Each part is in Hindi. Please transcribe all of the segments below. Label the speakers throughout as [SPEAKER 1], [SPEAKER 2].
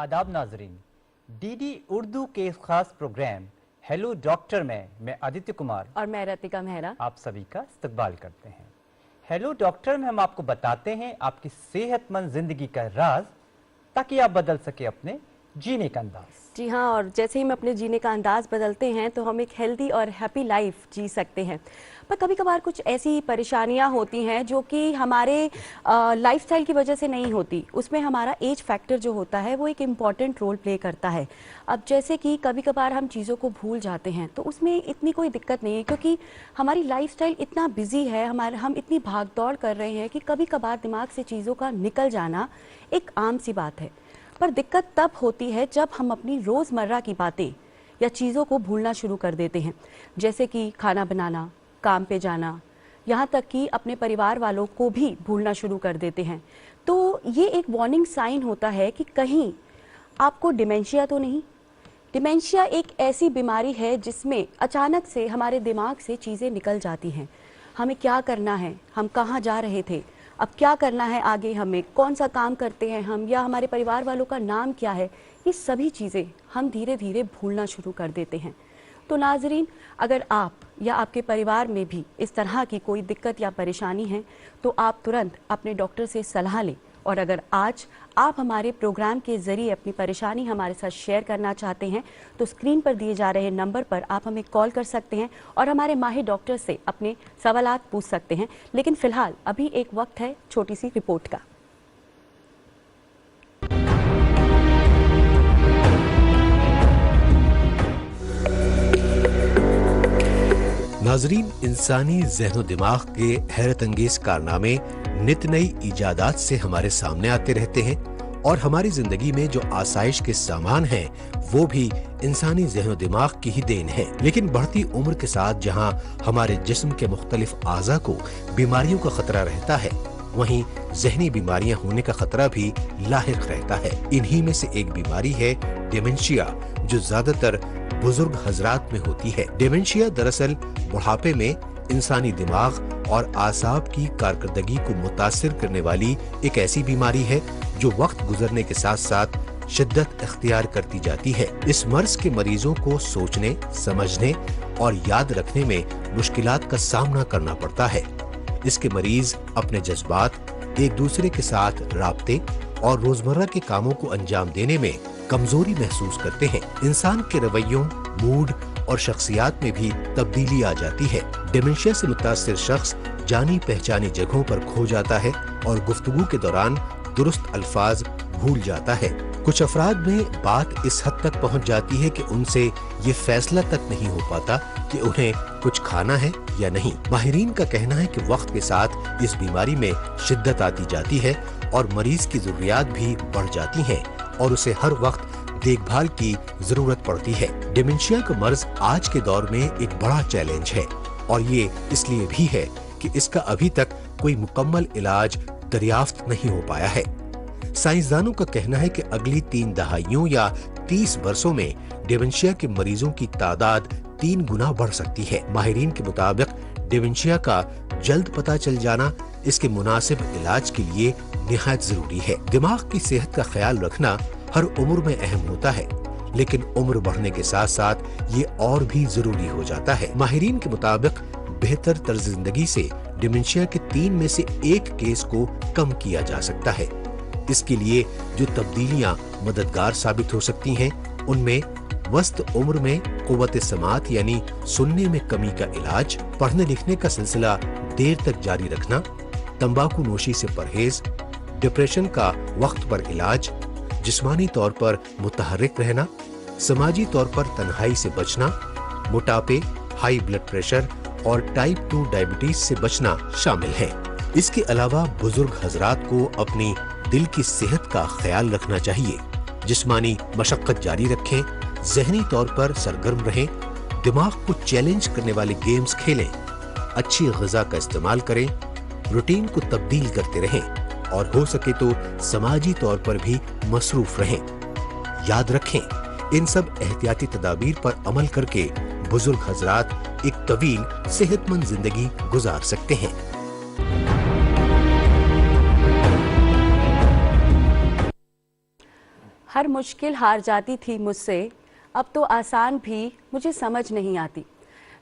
[SPEAKER 1] आदाब नाजरीन, डीडी उर्दू के खास प्रोग्राम हेलो डॉक्टर में मैं आदित्य कुमार
[SPEAKER 2] और मैं रतिका मेहरा
[SPEAKER 1] आप सभी का इस्तकबाल करते हैं। हेलो डॉक्टर में हम आपको बताते हैं आपकी सेहतमंद जिंदगी का राज, ताकि आप बदल सके अपने जीने का अंदाज।
[SPEAKER 2] जी हाँ, और जैसे ही हम अपने जीने का अंदाज बदलते हैं तो हम एक हेल्दी और हैप्पी लाइफ जी सकते हैं। पर कभी कभार कुछ ऐसी परेशानियां होती हैं जो कि हमारे लाइफस्टाइल की वजह से नहीं होती। उसमें हमारा एज फैक्टर जो होता है वो एक इम्पॉर्टेंट रोल प्ले करता है। अब जैसे कि कभी कभार हम चीज़ों को भूल जाते हैं तो उसमें इतनी कोई दिक्कत नहीं है, क्योंकि हमारी लाइफस्टाइल इतना बिजी है, हम इतनी भाग दौड़ कर रहे हैं कि कभी कभार दिमाग से चीज़ों का निकल जाना एक आम सी बात है। पर दिक्कत तब होती है जब हम अपनी रोज़मर्रा की बातें या चीज़ों को भूलना शुरू कर देते हैं, जैसे कि खाना बनाना, काम पे जाना, यहाँ तक कि अपने परिवार वालों को भी भूलना शुरू कर देते हैं। तो ये एक वार्निंग साइन होता है कि कहीं आपको डिमेंशिया तो नहीं। डिमेंशिया एक ऐसी बीमारी है जिसमें अचानक से हमारे दिमाग से चीज़ें निकल जाती हैं। हमें क्या करना है, हम कहाँ जा रहे थे, अब क्या करना है आगे, हमें कौन सा काम करते हैं हम, या हमारे परिवार वालों का नाम क्या है, ये सभी चीज़ें हम धीरे धीरे भूलना शुरू कर देते हैं। तो नाजरीन, अगर आप या आपके परिवार में भी इस तरह की कोई दिक्कत या परेशानी है तो आप तुरंत अपने डॉक्टर से सलाह लें। और अगर आज आप हमारे प्रोग्राम के ज़रिए अपनी परेशानी हमारे साथ शेयर करना चाहते हैं तो स्क्रीन पर दिए जा रहे नंबर पर आप हमें कॉल कर सकते हैं और हमारे माहिर डॉक्टर से अपने सवालात पूछ सकते हैं। लेकिन फ़िलहाल अभी एक वक्त है छोटी सी रिपोर्ट का।
[SPEAKER 3] नाजरीन, इंसानी ज़हन दिमाग के हैरत अंगेज कारनामे नित नई इजादात से हमारे सामने आते रहते हैं और हमारी जिंदगी में जो आसाइश के सामान हैं वो भी इंसानी ज़हन दिमाग की ही देन है। लेकिन बढ़ती उम्र के साथ जहां हमारे जिस्म के मुख्तलिफ आज़ा को बीमारियों का खतरा रहता है, वहीं ज़हनी बीमारियां होने का खतरा भी लाहिक रहता है। इन्हीं में से एक बीमारी है डिमेंशिया, जो ज्यादातर बुजुर्ग हजरात में होती है। डिमेंशिया दरअसल बुढ़ापे में इंसानी दिमाग और आसाब की कारकर्दगी को मुतासिर करने वाली एक ऐसी बीमारी है जो वक्त गुजरने के साथ साथ शिद्दत इख्तियार करती जाती है। इस मर्ज के मरीजों को सोचने, समझने और याद रखने में मुश्किलात का सामना करना पड़ता है। इसके मरीज अपने जज्बात, एक दूसरे के साथ राब्ते और रोजमर्रा के कामों को अंजाम देने में कमजोरी महसूस करते हैं। इंसान के रवैयों, मूड और शख्सियात में भी तब्दीली आ जाती है। डिमेंशिया से मुतासिर शख्स जानी पहचानी जगहों पर खो जाता है और गुफ्तगू के दौरान दुरुस्त अल्फाज भूल जाता है। कुछ अफराद में बात इस हद तक पहुंच जाती है कि उनसे ये फैसला तक नहीं हो पाता कि उन्हें कुछ खाना है या नहीं। माहिरीन का कहना है कि वक्त के साथ इस बीमारी में शिद्दत आती जाती है और मरीज की जरूरियात भी बढ़ जाती हैं और उसे हर वक्त देखभाल की जरूरत पड़ती है। डिमेंशिया का मर्ज आज के दौर में एक बड़ा चैलेंज है और ये इसलिए भी है कि इसका अभी तक कोई मुकम्मल इलाज दरियाफ्त नहीं हो पाया है। साइंसदानों का कहना है कि अगली 3 दहाइयों या 30 वर्षों में डिमेंशिया के मरीजों की तादाद 3 गुना बढ़ सकती है। माहिरीन के मुताबिक डिमेंशिया का जल्द पता चल जाना इसके मुनासिब इलाज के लिए निहायत जरूरी है। दिमाग की सेहत का ख्याल रखना हर उम्र में अहम होता है, लेकिन उम्र बढ़ने के साथ साथ ये और भी जरूरी हो जाता है। माहिरीन के मुताबिक बेहतर तर्ज जिंदगी से डिमेंशिया के 3 में से 1 केस को कम किया जा सकता है। इसके लिए जो तब्दीलियां मददगार साबित हो सकती हैं, उनमें वस्त उम्र में कुव्वत समात यानी सुनने में कमी का इलाज, पढ़ने लिखने का सिलसिला देर तक जारी रखना, तंबाकू नोशी से परहेज, डिप्रेशन का वक्त पर इलाज, जिस्मानी तौर पर मुतहर्रिक रहना, समाजी तौर पर तन्हाई से बचना, मोटापे, हाई ब्लड प्रेशर और टाइप 2 डायबिटीज से बचना शामिल है। इसके अलावा बुजुर्ग हजरात को अपनी दिल की सेहत का ख्याल रखना चाहिए। जिस्मानी मशक्कत जारी रखें, जहनी तौर पर सरगर्म रहें, दिमाग को चैलेंज करने वाले गेम्स खेलें, अच्छी ग़िज़ा का इस्तेमाल करें, रूटीन को तब्दील करते रहें और हो सके तो समाजी तौर पर भी मसरूफ रहें। याद रखें, इन सब एहतियाती तदाबीर पर अमल करके बुजुर्ग हजरात एक तवील सेहतमंद जिंदगी गुजार सकते हैं।
[SPEAKER 2] हर मुश्किल हार जाती थी मुझसे, अब तो आसान भी मुझे समझ नहीं आती।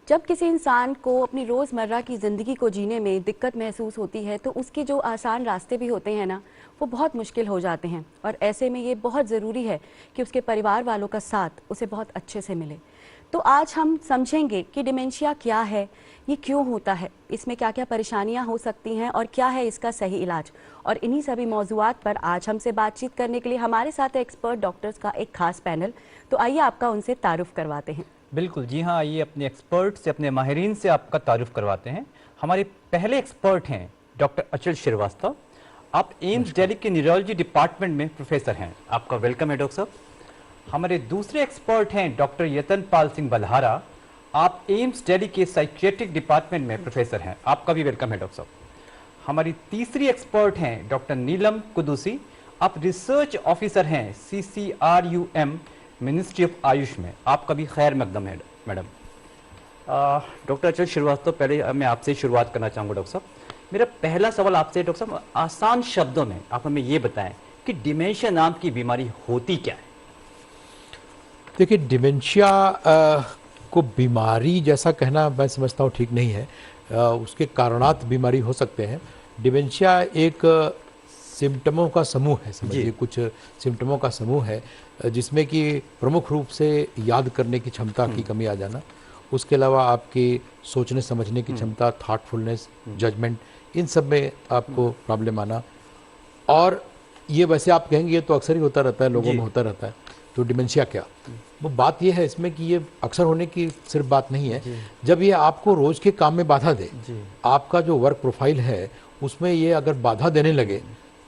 [SPEAKER 2] जब किसी इंसान को अपनी रोज़मर्रा की ज़िंदगी को जीने में दिक्कत महसूस होती है तो उसके जो आसान रास्ते भी होते हैं ना, वो बहुत मुश्किल हो जाते हैं, और ऐसे में ये बहुत ज़रूरी है कि उसके परिवार वालों का साथ उसे बहुत अच्छे से मिले। तो आज हम समझेंगे कि डिमेंशिया क्या है, ये क्यों होता है, इसमें क्या क्या परेशानियां हो सकती हैं और क्या है इसका सही इलाज। और इन्हीं सभी मौजूआत पर आज हमसे बातचीत करने के लिए हमारे साथ एक्सपर्ट डॉक्टर्स का एक खास पैनल। तो आइए आपका उनसे तारुफ करवाते हैं।
[SPEAKER 1] बिल्कुल जी हाँ, आइए अपने एक्सपर्ट से, अपने माहिरीन से आपका तारुफ करवाते हैं। हमारे पहले एक्सपर्ट हैं डॉक्टर अचल श्रीवास्तव। आप एम्स दिल्ली के न्यूरोलॉजी डिपार्टमेंट में प्रोफेसर हैं, आपका वेलकम है डॉक्टर साहब। हमारे दूसरे एक्सपर्ट हैं डॉक्टर यतनपाल सिंह बल्हारा। आप एम्स दिल्ली के साइकियाट्रिक डिपार्टमेंट में प्रोफेसर हैं, आपका भी वेलकम है डॉक्टर साहब। हमारी तीसरी एक्सपर्ट हैं डॉक्टर नीलम कुदूसी। आप रिसर्च ऑफिसर हैं CCRUM मिनिस्ट्री ऑफ आयुष में, आपका भी खैर मकदम है मैडम। डॉक्टर अचल श्रीवास्तव, पहले मैं आपसे शुरुआत करना चाहूँगा डॉक्टर साहब। मेरा पहला सवाल आपसे डॉक्टर साहब, आसान शब्दों में आप हमें ये बताएं कि डिमेंशिया नाम की बीमारी होती क्या है?
[SPEAKER 4] देखिए, डिमेंशिया को बीमारी जैसा कहना मैं समझता हूँ ठीक नहीं है। उसके कारणात बीमारी हो सकते हैं। डिमेंशिया एक सिम्टमों का समूह है, समझिए कुछ सिम्टमों का समूह है, जिसमें कि प्रमुख रूप से याद करने की क्षमता की कमी आ जाना, उसके अलावा आपकी सोचने समझने की क्षमता, थॉटफुलनेस, जजमेंट, इन सब में आपको प्रॉब्लम आना। और ये वैसे आप कहेंगे ये तो अक्सर ही होता रहता है, लोगों में होता रहता है। तो डिमेंशिया क्या, वो बात ये है इसमें कि ये अक्सर होने की सिर्फ बात नहीं है। जब ये आपको रोज के काम में बाधा दे, आपका जो वर्क प्रोफाइल है उसमें ये अगर बाधा देने लगे,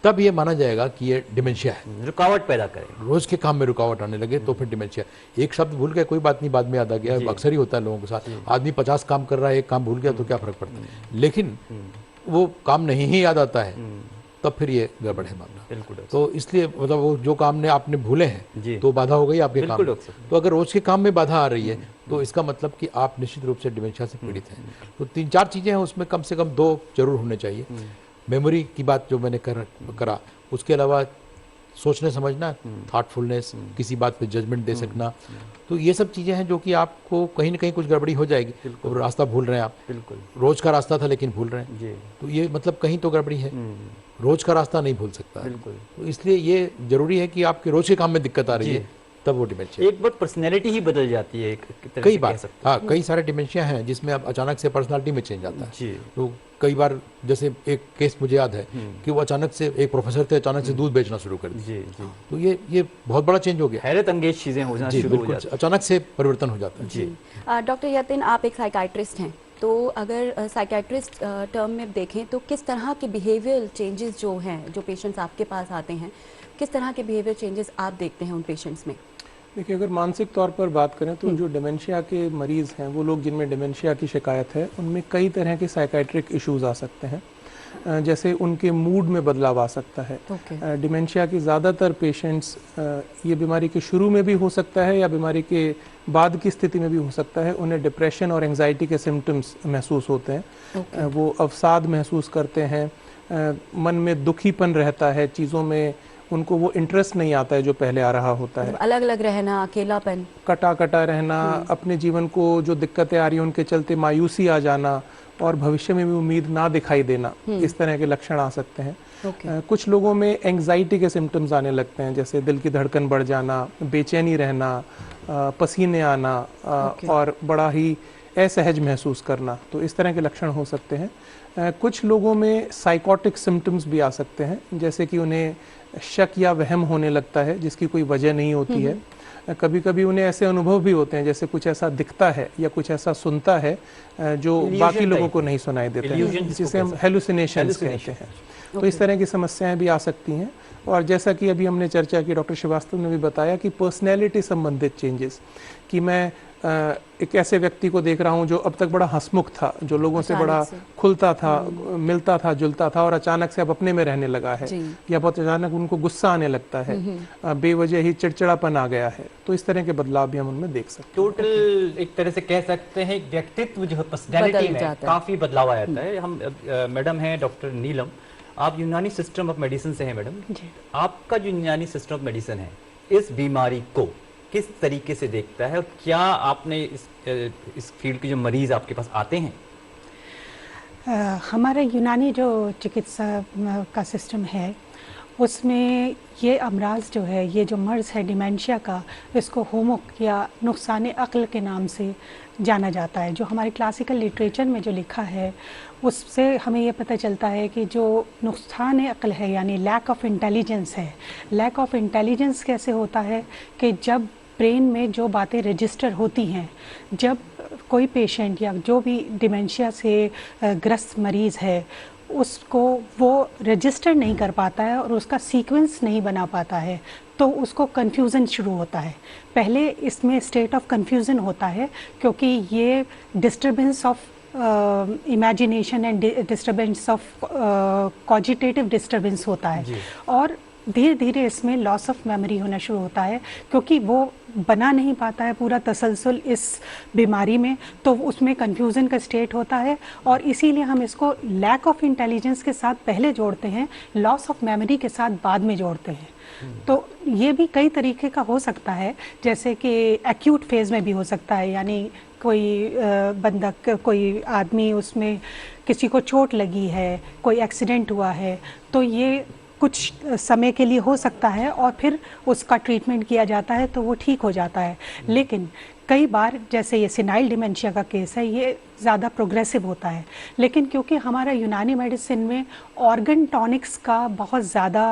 [SPEAKER 4] तब ये माना जाएगा कि ये डिमेंशिया है।
[SPEAKER 1] रुकावट पैदा करे,
[SPEAKER 4] रोज के काम में रुकावट आने लगे तो फिर डिमेंशिया। एक शब्द भूल गए कोई बात नहीं, बाद में याद आ गया, अक्सर ही होता है लोगों के साथ। आदमी 50 काम कर रहा है, एक काम भूल गया तो क्या फर्क पड़ता है, लेकिन वो काम नहीं ही याद आता है, तब फिर ये गड़बड़ है मामला।
[SPEAKER 1] बिल्कुल।
[SPEAKER 4] तो इसलिए मतलब वो जो काम ने आपने भूले हैं तो बाधा हो गई आपके काम में। तो अगर रोज के काम में बाधा आ रही है तो इसका मतलब कि आप निश्चित रूप से डिमेंशिया से पीड़ित हैं। तो 3-4 चीजें हैं, उसमें कम से कम 2 जरूर होने चाहिए। मेमोरी की बात जो मैंने करा, उसके अलावा सोचने समझना, थॉटफुलनेस, किसी बात पे जजमेंट दे सकना, तो ये सब चीजें हैं जो कि आपको कहीं ना कहीं कुछ गड़बड़ी हो जाएगी। और रास्ता भूल रहे हैं आप,
[SPEAKER 1] बिल्कुल
[SPEAKER 4] रोज का रास्ता था लेकिन भूल रहे हैं, तो ये मतलब कहीं तो गड़बड़ी है। रोज का रास्ता नहीं भूल सकता,
[SPEAKER 1] बिल्कुल।
[SPEAKER 4] तो इसलिए ये जरूरी है कि आपके रोज के काम में दिक्कत आ रही है, तब वो डिमेंशिया।
[SPEAKER 1] एक बार पर्सनैलिटी ही बदल जाती है
[SPEAKER 4] कई बार। हाँ, कई सारे डिमेंशिया हैं जिसमें अब अचानक से पर्सनालिटी में चेंज आता है। तो कई बार, जैसे एक केस मुझे याद है कि वो अचानक से, एक प्रोफेसर थे, अचानक से दूध बेचना शुरू कर दिया। तो ये बहुत बड़ा चेंज हो गया,
[SPEAKER 1] हैरत अंगेज चीजें हो जाना शुरू हो जाती है,
[SPEAKER 4] अचानक से परिवर्तन हो जाता है।
[SPEAKER 2] जी डॉक्टर यतिन, आप एक साइकाइट्रिस्ट हैं, तो अगर साइकाइट्रिस्ट टर्म में देखें तो किस तरह के बिहेवियरल चेंजेस जो हैं, जो पेशेंट्स आपके पास आते हैं, किस तरह के बिहेवियर चेंजेस आप देखते हैं उन पेशेंट्स में?
[SPEAKER 5] देखिए, अगर मानसिक तौर पर बात करें तो जो डिमेंशिया के मरीज़ हैं, वो लोग जिनमें डिमेंशिया की शिकायत है, उनमें कई तरह के साइकाइट्रिक इश्यूज आ सकते हैं। जैसे उनके मूड में बदलाव आ सकता है। डिमेंशिया के ज़्यादातर पेशेंट्स, ये बीमारी के शुरू में भी हो सकता है या बीमारी के बाद की स्थिति में भी हो सकता है, उन्हें डिप्रेशन और एंजाइटी के सिम्टम्स महसूस होते हैं। वो अवसाद महसूस करते हैं, मन में दुखीपन रहता है, चीज़ों में उनको वो इंटरेस्ट नहीं आता है जो पहले आ रहा होता है।
[SPEAKER 2] अलग अलग रहना, अकेलापन,
[SPEAKER 5] कटा कटा रहना, अपने जीवन को जो दिक्कतें आ रही हैं उनके चलते मायूसी आ जाना और भविष्य में भी उम्मीद ना दिखाई देना, इस तरह के लक्षण आ सकते हैं। कुछ लोगों में एंजाइटी के सिम्टम्स आने लगते हैं, जैसे दिल की धड़कन बढ़ जाना, बेचैनी रहना, पसीने आना और बड़ा ही असहज महसूस करना, तो इस तरह के लक्षण हो सकते हैं। कुछ लोगों में साइकोटिक सिम्टम्स भी आ सकते हैं, जैसे कि उन्हें शक या वहम होने लगता है जिसकी कोई वजह नहीं होती है। कभी कभी उन्हें ऐसे अनुभव भी होते हैं जैसे कुछ ऐसा दिखता है या कुछ ऐसा सुनता है जो बाकी लोगों को नहीं सुनाई देता है, जिसे हम हेलुसिनेशंस कहते हैं। तो इस तरह की समस्याएं भी आ सकती हैं। और जैसा कि अभी हमने चर्चा की, डॉक्टर श्रीवास्तव ने भी बताया कि पर्सनैलिटी संबंधित चेंजेस, कि मैं एक ऐसे व्यक्ति को देख रहा हूं जो अब तक बड़ा हंसमुख था, जो लोगों से बड़ा खुलता था, मिलता था, जुलता था, और अचानक से अब अपने में रहने लगा है, या बहुत अचानक उनको गुस्सा आने लगता है, बेवजह ही चिड़चिड़ापन आ गया है। तो इस तरह के बदलाव भी हम उनमें देख सकते हैं।
[SPEAKER 1] टोटल एक तरह से कह सकते हैं व्यक्तित्व जो है, पर्सनैलिटी में काफी बदलाव आ जाता है। हम मैडम हैं डॉक्टर नीलम, आप यूनानी सिस्टम ऑफ मेडिसिन से हैं मैडम। आपका जो यूनानी सिस्टम ऑफ मेडिसिन है, इस बीमारी को किस तरीके से देखता है और क्या आपने इस फील्ड के जो मरीज आपके पास आते हैं?
[SPEAKER 6] हमारा यूनानी जो चिकित्सा का सिस्टम है उसमें ये अमराज जो है, ये जो मर्ज़ है डिमेंशिया का, इसको होमोक या नुकसान अक्ल के नाम से जाना जाता है। जो हमारे क्लासिकल लिटरेचर में जो लिखा है उससे हमें ये पता चलता है कि जो नुकसान अक्ल है यानी लैक ऑफ इंटेलिजेंस है। लैक ऑफ इंटेलिजेंस कैसे होता है कि जब ब्रेन में जो बातें रजिस्टर होती हैं, जब कोई पेशेंट या जो भी डिमेंशिया से ग्रस्त मरीज़ है उसको वो रजिस्टर नहीं कर पाता है और उसका सीक्वेंस नहीं बना पाता है, तो उसको कन्फ्यूज़न शुरू होता है। पहले इसमें स्टेट ऑफ कन्फ्यूज़न होता है क्योंकि ये disturbance of imagination and disturbance of cogitative disturbance होता है और धीरे धीरे इसमें लॉस ऑफ मेमोरी होना शुरू होता है क्योंकि वो बना नहीं पाता है पूरा तसलसल इस बीमारी में, तो उसमें कन्फ्यूज़न का स्टेट होता है और इसीलिए हम इसको लैक ऑफ इंटेलिजेंस के साथ पहले जोड़ते हैं, लॉस ऑफ मेमोरी के साथ बाद में जोड़ते हैं। तो ये भी कई तरीके का हो सकता है, जैसे कि एक्यूट फेज़ में भी हो सकता है, यानी कोई बंदा, कोई आदमी, उसमें किसी को चोट लगी है, कोई एक्सीडेंट हुआ है, तो ये कुछ समय के लिए हो सकता है और फिर उसका ट्रीटमेंट किया जाता है तो वो ठीक हो जाता है। लेकिन कई बार जैसे ये सिनाइल डिमेंशिया का केस है, ये ज़्यादा प्रोग्रेसिव होता है, लेकिन क्योंकि हमारा यूनानी मेडिसिन में ऑर्गन टॉनिक्स का बहुत ज़्यादा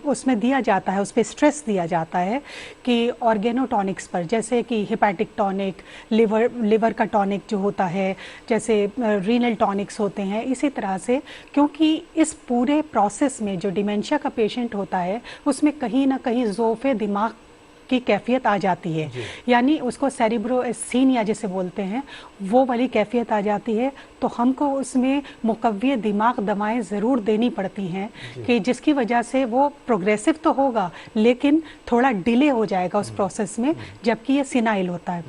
[SPEAKER 6] उसमें दिया जाता है, उस पर स्ट्रेस दिया जाता है कि ऑर्गेनोटॉनिक्स पर, जैसे कि हिपैटिक टॉनिक, लिवर का टॉनिक जो होता है, जैसे रीनल टॉनिक्स होते हैं, इसी तरह से, क्योंकि इस पूरे प्रोसेस में जो डिमेंशिया का पेशेंट होता है उसमें कहीं ना कहीं ज़ोफ़े दिमाग की कैफियत आ जाती है, यानी उसको सेरिब्रोएस्सीनिया जिसे बोलते हैं वो वाली कैफियत आ जाती है, तो हमको उसमें मुकव्वे दिमाग दवाएं ज़रूर देनी पड़ती हैं कि जिसकी वजह से वो प्रोग्रेसिव तो होगा लेकिन थोड़ा डिले हो जाएगा उस प्रोसेस में, जबकि ये सिनाइल होता है।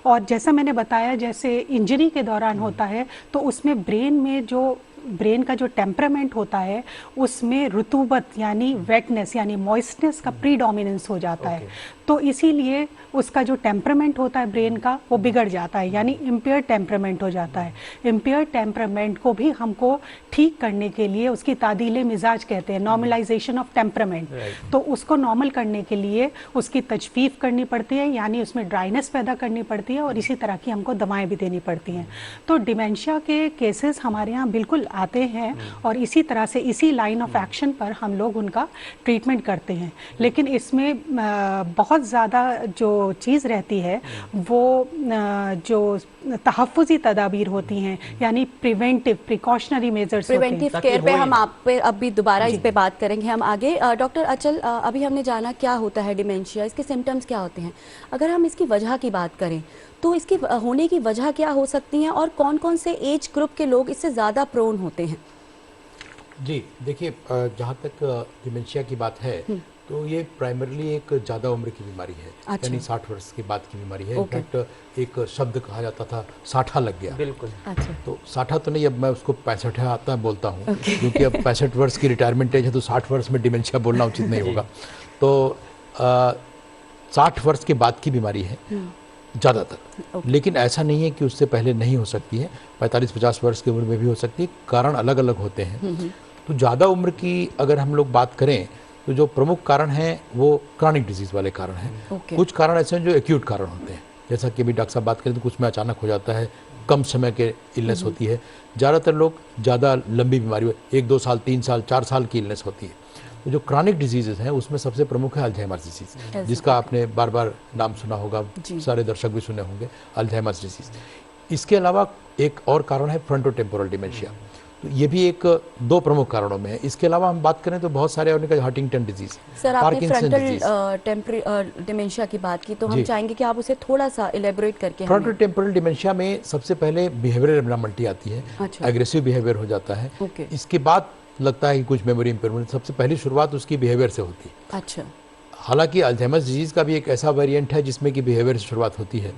[SPEAKER 6] और जैसा मैंने बताया, जैसे इंजरी के दौरान होता है तो उसमें ब्रेन का जो टेम्परामेंट होता है उसमें रुतूबत यानी वेटनेस यानी मॉइस्टनेस का प्रीडोमिनेंस हो जाता है, तो इसीलिए उसका जो टेम्परामेंट होता है ब्रेन का वो बिगड़ जाता है, यानी इम्पेयर्ड टेम्परामेंट हो जाता है। इम्पेयर्ड टेम्परामेंट को भी हमको ठीक करने के लिए, उसकी तादीले मिजाज कहते हैं, नॉर्मलाइजेशन ऑफ टेम्परामेंट, तो उसको नॉर्मल करने के लिए उसकी तजफीफ करनी पड़ती है, यानी उसमें ड्राइनेस पैदा करनी पड़ती है और इसी तरह की हमको दवाएं भी देनी पड़ती हैं। तो डिमेंशिया के केसेस हमारे यहाँ बिल्कुल आते हैं और इसी तरह से इसी लाइन ऑफ एक्शन पर हम लोग उनका ट्रीटमेंट करते हैं। लेकिन इसमें बहुत ज़्यादा जो चीज़ रहती है वो जो तहफ़्फ़ुज़ी तदाबीर होती हैं, यानी preventive precautionary measures,
[SPEAKER 2] preventive care पे हम आप पे अब भी दोबारा इस पे बात करेंगे हम आगे। डॉक्टर अचल, अभी हमने जाना क्या होता है डिमेंशिया, इसके सिम्टम्स क्या होते हैं। अगर हम इसकी वजह की बात करें तो इसके होने की वजह क्या हो सकती हैं और कौन कौन से एज ग्रुप के लोग इससे ज़्यादा प्रोन होते हैं?
[SPEAKER 4] जी देखिए, जहाँ तक डिमेंशिया की बात है तो ये प्राइमरली एक ज़्यादा उम्र की बीमारी है, यानी 60 वर्ष के बाद की बीमारी है। इनफैक्ट एक शब्द कहा जाता था साठा लग गया। बिल्कुल। तो साठा तो नहीं, अब मैं उसको 65 आता बोलता हूँ क्योंकि अब 65 वर्ष की रिटायरमेंट एज है तो 60 वर्ष में डिमेंशिया बोलना उचित नहीं होगा। तो 60 वर्ष के बाद की बीमारी है ज़्यादातर, लेकिन ऐसा नहीं है कि उससे पहले नहीं हो सकती है, 45-50 वर्ष की उम्र में भी हो सकती है, कारण अलग अलग होते हैं। तो ज़्यादा उम्र की अगर हम लोग बात करें तो जो प्रमुख कारण हैं वो क्रॉनिक डिजीज़ वाले कारण हैं। कुछ कारण ऐसे हैं जो एक्यूट कारण होते हैं, जैसा कि अभी डॉक्टर साहब बात करें तो कुछ में अचानक हो जाता है, कम समय के इलनेस होती है। ज़्यादातर लोग ज़्यादा लंबी बीमारी, 1-2 साल 3 साल 4 साल की इलनेस होती है। तो जो क्रॉनिक डिजीज़ हैं उसमें सबसे प्रमुख है अल्जाइमर्स डिजीज़, जिसका आपने बार बार नाम सुना होगा, सारे दर्शक भी सुने होंगे, अल्जाइमर्स डिजीज़। इसके अलावा एक और कारण है फ्रंटोटेम्पोरल डिमेंशिया, तो ये भी एक 2 प्रमुख कारणों में है। इसके अलावा हम बात करें तो बहुत सारे और Huntington disease,
[SPEAKER 2] Parkinson disease, dementia की बात की, तो हम चाहेंगे कि आप उसे थोड़ा सा इलेबोरेट करके।
[SPEAKER 4] फ्रंटोटेम्पोरल डिमेंशिया में सबसे पहले बिहेवियरल एब्नॉर्मलिटी आती है, एग्रेसिव बिहेवियर हो जाता है। इसके बाद लगता है कि कुछ मेमोरी इंपेयरमेंट, सबसे पहली शुरुआत उसकी बिहेवियर से होती है। अच्छा, हालांकि अल्जाइमर्स डिजीज का भी एक ऐसा वेरिएंट है जिसमें कि बिहेवियर से शुरुआत होती है,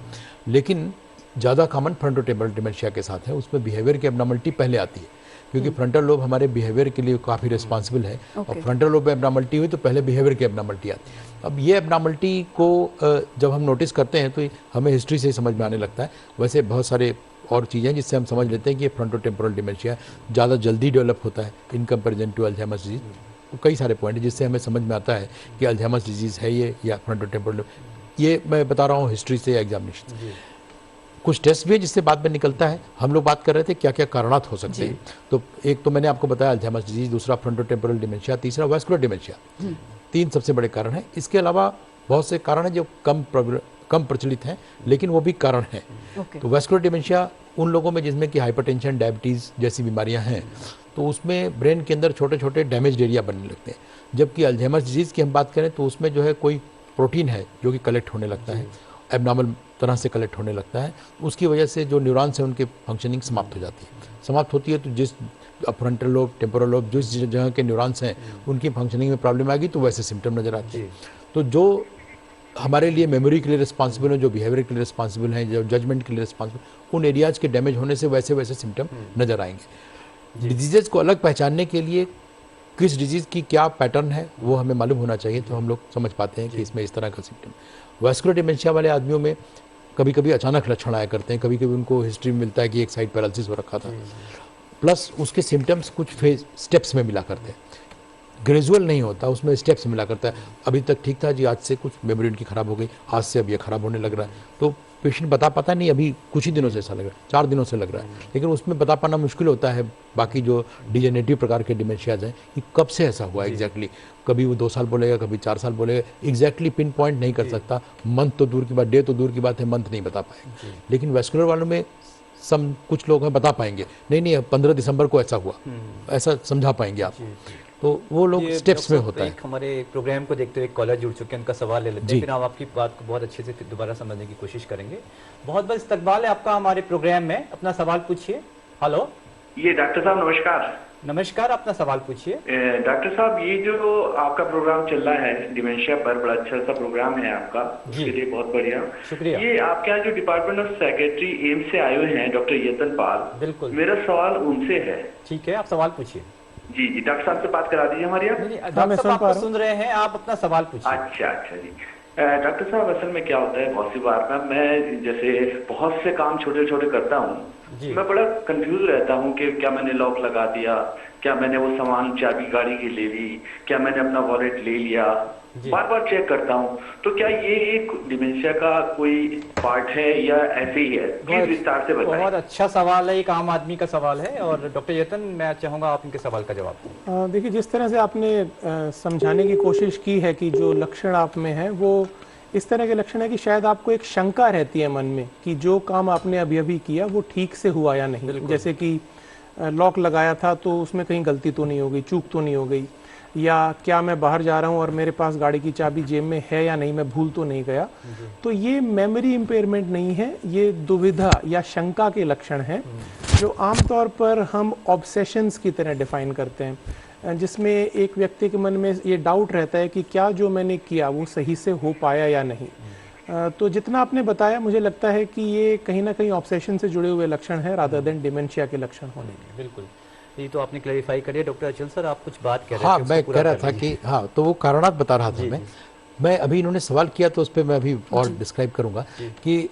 [SPEAKER 4] लेकिन ज़्यादा कॉमन फ्रंटोटेम्पोरल डिमेंशिया के साथ है, उसमें बिहेवियर की एब्नॉर्मलिटी पहले आती है। क्योंकि फ्रंटल लोब हमारे बिहेवियर के लिए काफ़ी रिस्पॉन्सिबल है। और फ्रंटल लोब में एब्नॉर्मलिटी हुई तो पहले बिहेवियर की एब्नॉर्मलिटी आती है। अब ये एब्नॉर्मलिटी को जब हम नोटिस करते हैं तो हमें हिस्ट्री से समझ में आने लगता है। वैसे बहुत सारे और चीज़ें जिससे हम समझ लेते हैं कि ये फ्रंटोटेम्पोरल डिमेंशिया ज़्यादा जल्दी डेवलप होता है in comparison to Alzheimer's disease. तो कई सारे पॉइंट जिससे हमें समझ में आता है कि अल्जाइमर्स डिजीज़ है ये या फ्रंटोटेम्पोरल। ये मैं बता रहा हूँ हिस्ट्री से या एग्जामिनेशन। कुछ टेस्ट भी है जिससे बाद में निकलता है। हम लोग बात कर रहे थे क्या क्या कारणत हो सकते हैं। तो एक तो मैंने आपको बताया अल्जाइमर्स डिजीज, दूसरा फ्रंटोटेम्पोरल डिमेंशिया, तीसरा वैस्कुलर डिमेंशिया। 3 सबसे बड़े कारण हैं। इसके अलावा बहुत से कारण हैं जो कम प्रचलित हैं, लेकिन वो भी कारण हैं। तो वैस्कुलर डिमेंशिया उन लोगों में जिसमें कि हाइपरटेंशन, डायबिटीज़ जैसी बीमारियां हैं, तो उसमें ब्रेन के अंदर छोटे छोटे डैमेज एरिया बनने लगते हैं। जबकि अल्जाइमर्स डिजीज़ की हम बात करें तो उसमें जो है कोई प्रोटीन है जो कि कलेक्ट होने लगता है, एबनॉर्मल तरह से कलेक्ट होने लगता है। उसकी वजह से जो न्यूरॉन्स हैं उनके फंक्शनिंग समाप्त हो जाती है। समाप्त होती है तो जिस फ्रंटल लोब, टेम्पोरल लोब, जिस जगह के न्यूरॉन्स हैं उनकी फंक्शनिंग में प्रॉब्लम आएगी तो वैसे सिम्टम नजर आते हैं। तो जो हमारे लिए मेमोरी के लिए रिस्पॉन्सिबल है, जो बिहेवियर के लिए रिस्पॉन्सिबल हैं, जो जजमेंट के लिए रिस्पॉन्सिबल, उन एरियाज के डैमेज होने से वैसे वैसे सिम्टम नजर आएंगे। डिजीजेज को अलग पहचानने के लिए किस डिजीज़ की क्या पैटर्न है वो हमें मालूम होना चाहिए, तो हम लोग समझ पाते हैं कि इसमें इस तरह का सिम्टम। वैस्कुलर डिमेंशिया वाले आदमियों में कभी कभी अचानक लक्षण आया करते हैं, कभी कभी उनको हिस्ट्री में मिलता है कि एक साइड पैरालिसिस हो रखा था, प्लस उसके सिम्टम्स कुछ फेज स्टेप्स में मिला करते हैं, ग्रेजुअल नहीं होता, उसमें स्टेप्स मिला करता है। अभी तक ठीक था जी, आज से कुछ मेमोरी उनकी खराब हो गई, आज से अब ये खराब होने लग रहा है। तो पेशेंट बता पाता नहीं, अभी कुछ ही दिनों से ऐसा लग रहा है, 4 दिनों से लग रहा है, लेकिन उसमें बता पाना मुश्किल होता है। बाकी जो डिजेनरेटिव प्रकार के डिमेंशियाज हैं कि कब से ऐसा हुआ एग्जैक्टली, कभी वो 2 साल बोलेगा, कभी 4 साल बोलेगा, एग्जैक्टली पिन पॉइंट नहीं कर सकता। मंथ तो दूर की बात, डे तो दूर की बात है, मंथ नहीं बता पाएंगे। लेकिन वैस्कुलर वालों में कुछ लोग हैं बता पाएंगे, नहीं 15 दिसंबर को ऐसा हुआ, ऐसा समझा पाएंगे आप। तो वो लोग स्टेप्स में होता है।
[SPEAKER 1] हमारे प्रोग्राम को देखते हुए कॉलर जुड़ चुके हैं, उनका सवाल ले लेते हैं, फिर हम आपकी बात को बहुत अच्छे से फिर दोबारा समझने की कोशिश करेंगे। बहुत बहुत इस्तकबाल है आपका हमारे प्रोग्राम में, अपना सवाल पूछिए। हेलो,
[SPEAKER 7] ये डॉक्टर साहब नमस्कार।
[SPEAKER 1] नमस्कार, अपना सवाल पूछिए।
[SPEAKER 7] डॉक्टर साहब, ये जो आपका प्रोग्राम चल रहा है डिमेंशिया पर, बड़ा अच्छा सा प्रोग्राम है आपका, उसके लिए बहुत बढ़िया
[SPEAKER 1] शुक्रिया।
[SPEAKER 7] ये आपके यहाँ जो डिपार्टमेंट ऑफ सेक्रेटरी एम्स से आए हुए हैं डॉक्टर यतन पाल,
[SPEAKER 1] बिल्कुल,
[SPEAKER 7] मेरा सवाल उनसे है।
[SPEAKER 1] ठीक है, आप सवाल पूछिए।
[SPEAKER 7] जी जी, डॉक्टर साहब से बात करा दीजिए हमारी। आप
[SPEAKER 1] डॉक्टर साहब आपको सुन रहे हैं, आप अपना सवाल पूछिए।
[SPEAKER 7] अच्छा जी। डॉक्टर साहब, असल में क्या होता है, बहुत सी बार ना मैं जैसे बहुत से काम छोटे छोटे करता हूँ, मैं बड़ा कंफ्यूज रहता हूँ कि क्या मैंने लॉक लगा दिया, क्या मैंने वो सामान चाबी गाड़ी की ले ली, क्या मैंने अपना वॉलेट ले लिया, बार बार चेक करता हूँ। तो क्या ये एक डिमेंशिया का कोई पार्ट है या ऐसे ही है? प्लीज विस्तार से बताएं।
[SPEAKER 1] बहुत अच्छा सवाल है, एक आम आदमी का सवाल है। और डॉक्टर यतन, मैं चाहूंगा आप इनके सवाल का जवाब दें।
[SPEAKER 5] देखिए, जिस तरह से आपने समझाने की कोशिश की है कि जो लक्षण आप में है वो इस तरह के लक्षण है कि शायद आपको एक शंका रहती है मन में कि जो काम आपने अभी अभी किया वो ठीक से हुआ या नहीं। जैसे कि लॉक लगाया था तो उसमें कहीं गलती तो नहीं हो गई, चूक तो नहीं हो गई, या क्या मैं बाहर जा रहा हूं और मेरे पास गाड़ी की चाबी जेब में है या नहीं, मैं भूल तो नहीं गया। तो ये मेमोरी इंपेयरमेंट नहीं है, ये दुविधा या शंका के लक्षण हैं जो आमतौर पर हम ऑब्सेशंस की तरह डिफाइन करते हैं, जिसमें एक व्यक्ति के मन में ये डाउट रहता है कि क्या जो मैंने किया वो सही से हो पाया या नहीं। तो जितना आपने बताया, मुझे लगता है कि ये कहीं ना कहीं ऑब्सेशन से जुड़े हुए लक्षण है रादर देन डिमेंशिया के लक्षण होने के।
[SPEAKER 1] बिल्कुल, ये तो आपने क्लैरिफाई करिए। डॉक्टर अचल सर, आप कुछ बात कह रहे थे।
[SPEAKER 4] हाँ, मैं कह रहा था कि तो वो कारणत बता रहा था मैं अभी इन्होंने सवाल किया तो उस पर मैं अभी और डिस्क्राइब करूंगा कि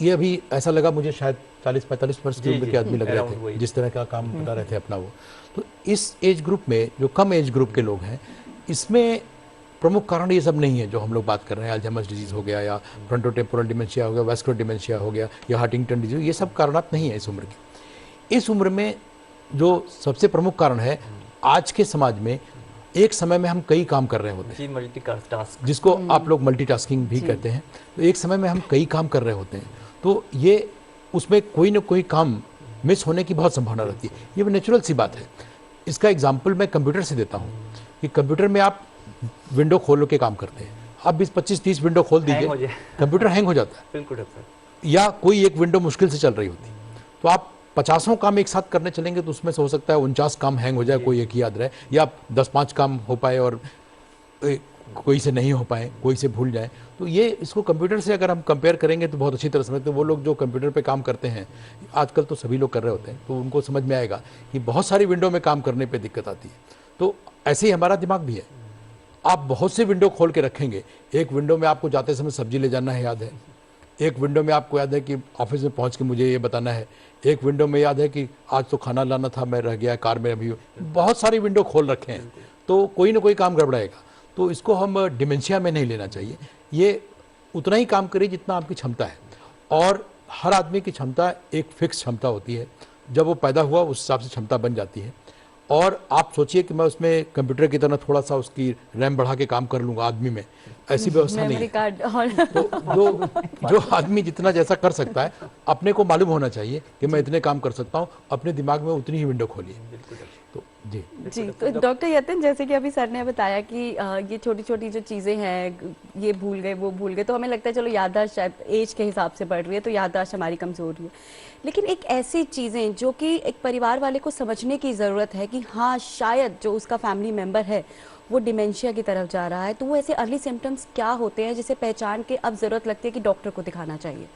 [SPEAKER 4] ये अभी ऐसा लगा मुझे शायद 40-45 वर्ष की उम्र के आदमी लग रहे थे, जिस तरह का काम बता रहे थे अपना वो। तो इस एज ग्रुप में जो कम एज ग्रुप के लोग हैं, इसमें प्रमुख कारण ये सब नहीं है जो हम लोग बात कर रहे हैं। अल्जाइमर्स डिजीज हो गया, या फ्रंटोटेम्पोरल डिमेंशिया हो गया, वैस्कुलर डिमेंशिया हो गया, या हंटिंगटन डिजीज, ये सब कारणत नहीं है इस उम्र की। इस उम्र में जो सबसे प्रमुख कारण है, आज के समाज में एक समय में हम कई काम कर रहे होते हैं,
[SPEAKER 1] मल्टीटास्क,
[SPEAKER 4] जिसको आप लोग मल्टीटास्किंग भी कहते हैं। तो एक समय में हम कई काम कर रहे होते हैं, तो ये उसमें कोई ना कोई काम मिस होने की बहुत संभावना रहती है। ये नेचुरल सी बात है। इसका एग्जाम्पल मैं कंप्यूटर से देता हूँ कि कंप्यूटर में आप विंडो खोल के काम करते हैं, आप 20-25-30 विंडो खोल दीजिए, कंप्यूटर हैंग हो जाता है।
[SPEAKER 1] बिल्कुल।
[SPEAKER 4] या कोई एक विंडो मुश्किल से चल रही होती, तो आप 50 काम एक साथ करने चलेंगे तो उसमें से हो सकता है 49 काम हैंग हो जाए, कोई एक ही याद रहे, या 10-5 काम हो पाए और कोई से नहीं हो पाए, कोई से भूल जाए। तो ये इसको कंप्यूटर से अगर हम कंपेयर करेंगे तो बहुत अच्छी तरह समझते हैं। वो लोग जो कंप्यूटर पे काम करते हैं, आजकल तो सभी लोग कर रहे होते हैं, तो उनको समझ में आएगा कि बहुत सारी विंडो में काम करने पे दिक्कत आती है। तो ऐसे ही हमारा दिमाग भी है। आप बहुत से विंडो खोल के रखेंगे, एक विंडो में आपको जाते समय सब्जी ले जाना है याद है, एक विंडो में आपको याद है कि ऑफिस में पहुंच के मुझे ये बताना है, एक विंडो में याद है कि आज तो खाना लाना था, मैं रह गया कार में, अभी बहुत सारी विंडो खोल रखे हैं, तो कोई ना कोई काम गड़बड़ाएगा। तो इसको हम डिमेंशिया में नहीं लेना चाहिए। ये उतना ही काम करे जितना आपकी क्षमता है, और हर आदमी की क्षमता एक फिक्स क्षमता होती है। जब वो पैदा हुआ उस हिसाब से क्षमता बन जाती है। और आप सोचिए कि मैं उसमें कंप्यूटर की तरह थोड़ा सा उसकी रैम बढ़ा के काम कर लूँगा, आदमी में ऐसी व्यवस्था नहीं है।
[SPEAKER 2] कार्ड और
[SPEAKER 4] तो जो आदमी जितना जैसा कर सकता है, अपने को मालूम होना चाहिए कि मैं इतने काम कर सकता हूँ, अपने दिमाग में उतनी ही विंडो खोलिए। तो जी
[SPEAKER 2] तो डॉक्टर यतिन, जैसे कि अभी सर ने बताया कि ये छोटी छोटी जो चीज़ें हैं, ये भूल गए वो भूल गए, तो हमें लगता है चलो याददाश्त शायद एज के हिसाब से बढ़ रही है, तो याददाश्त हमारी कमज़ोर हुई है। लेकिन एक ऐसी चीज़ें जो कि एक परिवार वाले को समझने की ज़रूरत है कि हाँ शायद जो उसका फैमिली मेम्बर है वो डिमेंशिया की तरफ जा रहा है, तो वो ऐसे अर्ली सिम्टम्स क्या होते हैं जिसे पहचान के अब ज़रूरत लगती है कि डॉक्टर को दिखाना चाहिए?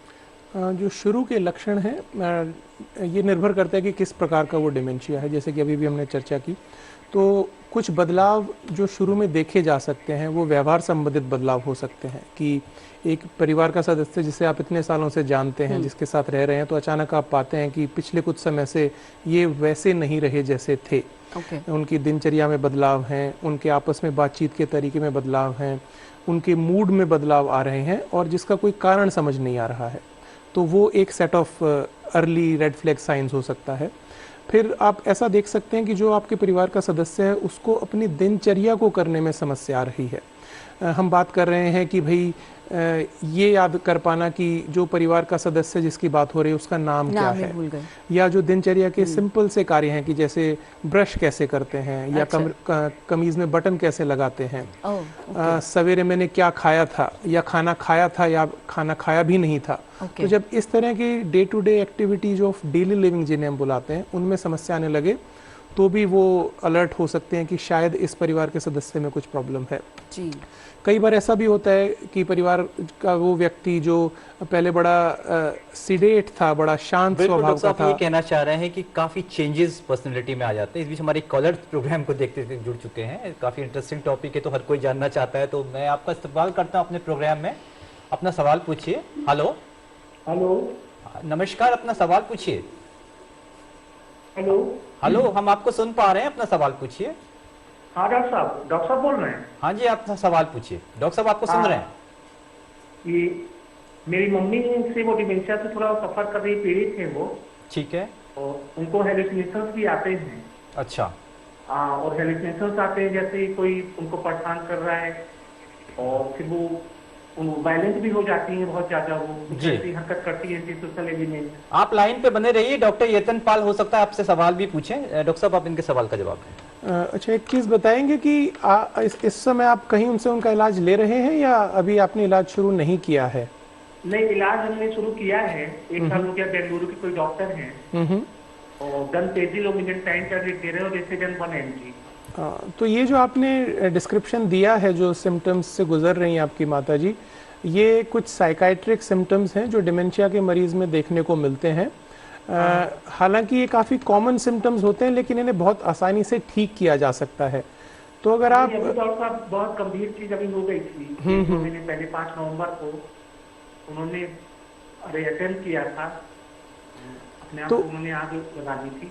[SPEAKER 5] जो शुरू के लक्षण हैं, ये निर्भर करता है कि किस प्रकार का वो डिमेंशिया है। जैसे कि अभी भी हमने चर्चा की, तो कुछ बदलाव जो शुरू में देखे जा सकते हैं वो व्यवहार संबंधित बदलाव हो सकते हैं कि एक परिवार का सदस्य जिसे आप इतने सालों से जानते हैं, जिसके साथ रह रहे हैं, तो अचानक आप पाते हैं कि पिछले कुछ समय से ये वैसे नहीं रहे जैसे थे। उनकी दिनचर्या में बदलाव हैं, उनके आपस में बातचीत के तरीके में बदलाव हैं, उनके मूड में बदलाव आ रहे हैं और जिसका कोई कारण समझ नहीं आ रहा है। तो वो एक set of early red flag science हो सकता है। फिर आप ऐसा देख सकते हैं कि जो आपके परिवार का सदस्य है उसको अपनी दिनचर्या को करने में समस्या आ रही है। हम बात कर रहे हैं कि भाई ये याद कर पाना कि जो परिवार का सदस्य जिसकी बात हो रही है उसका नाम क्या है, या जो दिनचर्या के सिंपल से कार्य हैं कि जैसे ब्रश कैसे करते हैं, या कमीज में बटन कैसे लगाते हैं, सवेरे मैंने क्या खाया था, या खाना खाया था या खाना खाया भी नहीं था। तो जब इस तरह की day to day activities of daily living जिन्हें हम बुलाते हैं उनमें समस्या आने लगे, तो भी वो अलर्ट हो सकते हैं कि शायद इस परिवार के सदस्य में कुछ प्रॉब्लम है। जी। कई बार ऐसा भी होता है कि परिवार का वो व्यक्ति जो पहले बड़ा सिडेट था, बड़ा शांत स्वभाव का था,
[SPEAKER 1] ये कहना चाह रहे हैं कि काफी चेंजेस पर्सनालिटी में आ जाते हैं। इस बीच हमारे कॉलर प्रोग्राम को देखते जुड़ चुके हैं। काफी इंटरेस्टिंग टॉपिक है, तो हर कोई जानना चाहता है, तो मैं आपका इस्तेमाल करता हूँ अपने प्रोग्राम में। अपना सवाल पूछिए। हेलो
[SPEAKER 8] हेलो,
[SPEAKER 1] नमस्कार, अपना सवाल पूछिए।
[SPEAKER 8] हेलो
[SPEAKER 1] हेलो, हम आपको सुन पा रहे हैं, अपना सवाल पूछिए।
[SPEAKER 8] हाँ डॉक्टर साहब बोल रहे हैं?
[SPEAKER 1] हाँ जी, आप सवाल पूछिए, डॉक्टर साहब आपको सुन रहे हैं।
[SPEAKER 8] ये मेरी मम्मी से वो डिमेंशिया से थोड़ा सफर कर रही, पीड़ित है वो।
[SPEAKER 1] ठीक है।
[SPEAKER 8] और उनको हेलुसिनेशंस भी आते हैं। अच्छा। और हेलुसिनेशंस आते हैं जैसे कोई उनको परेशान कर रहा है, और फिर वो वायलेंस भी हो जाती है बहुत ज्यादा, वो जैसी हरकत करती है सोशल एलिमेंट।
[SPEAKER 1] आप लाइन पे बने रहिए, डॉक्टर यतन पाल हो सकता है आपसे सवाल भी पूछें। डॉक्टर साहब, आप इनके सवाल का जवाब दें।
[SPEAKER 5] अच्छा, एक चीज बताएंगे कि इस समय आप कहीं उनसे उनका इलाज ले रहे हैं या अभी आपने इलाज शुरू नहीं किया है?
[SPEAKER 8] नहीं, इलाज हमने शुरू किया है। एक साल हो गया, बेंगलुरु के कोई डॉक्टर हैं और गनपेजिलोमिनेंट टैबलेट दे रहे हो, रेसिडेंट 1 mg।
[SPEAKER 5] तो ये जो आपने डिस्क्रिप्शन दिया है, जो सिम्टम्स से गुजर रही हैं आपकी माता जी, ये कुछ साइकाइट्रिक सिम्टम्स हैं जो डिमेंशिया के मरीज में देखने को मिलते हैं। हालांकि ये काफ़ी कॉमन सिम्टम्स होते हैं, लेकिन इन्हें बहुत आसानी से ठीक किया जा सकता है। तो अगर आप
[SPEAKER 8] डॉक्टर साहब, बहुत गंभीर चीज अभी हो गई थी। मैंने पहले 5 नवंबर को उन्होंने अटेम्प्ट किया था, अपने आप उन्होंने आग लगा दी थी।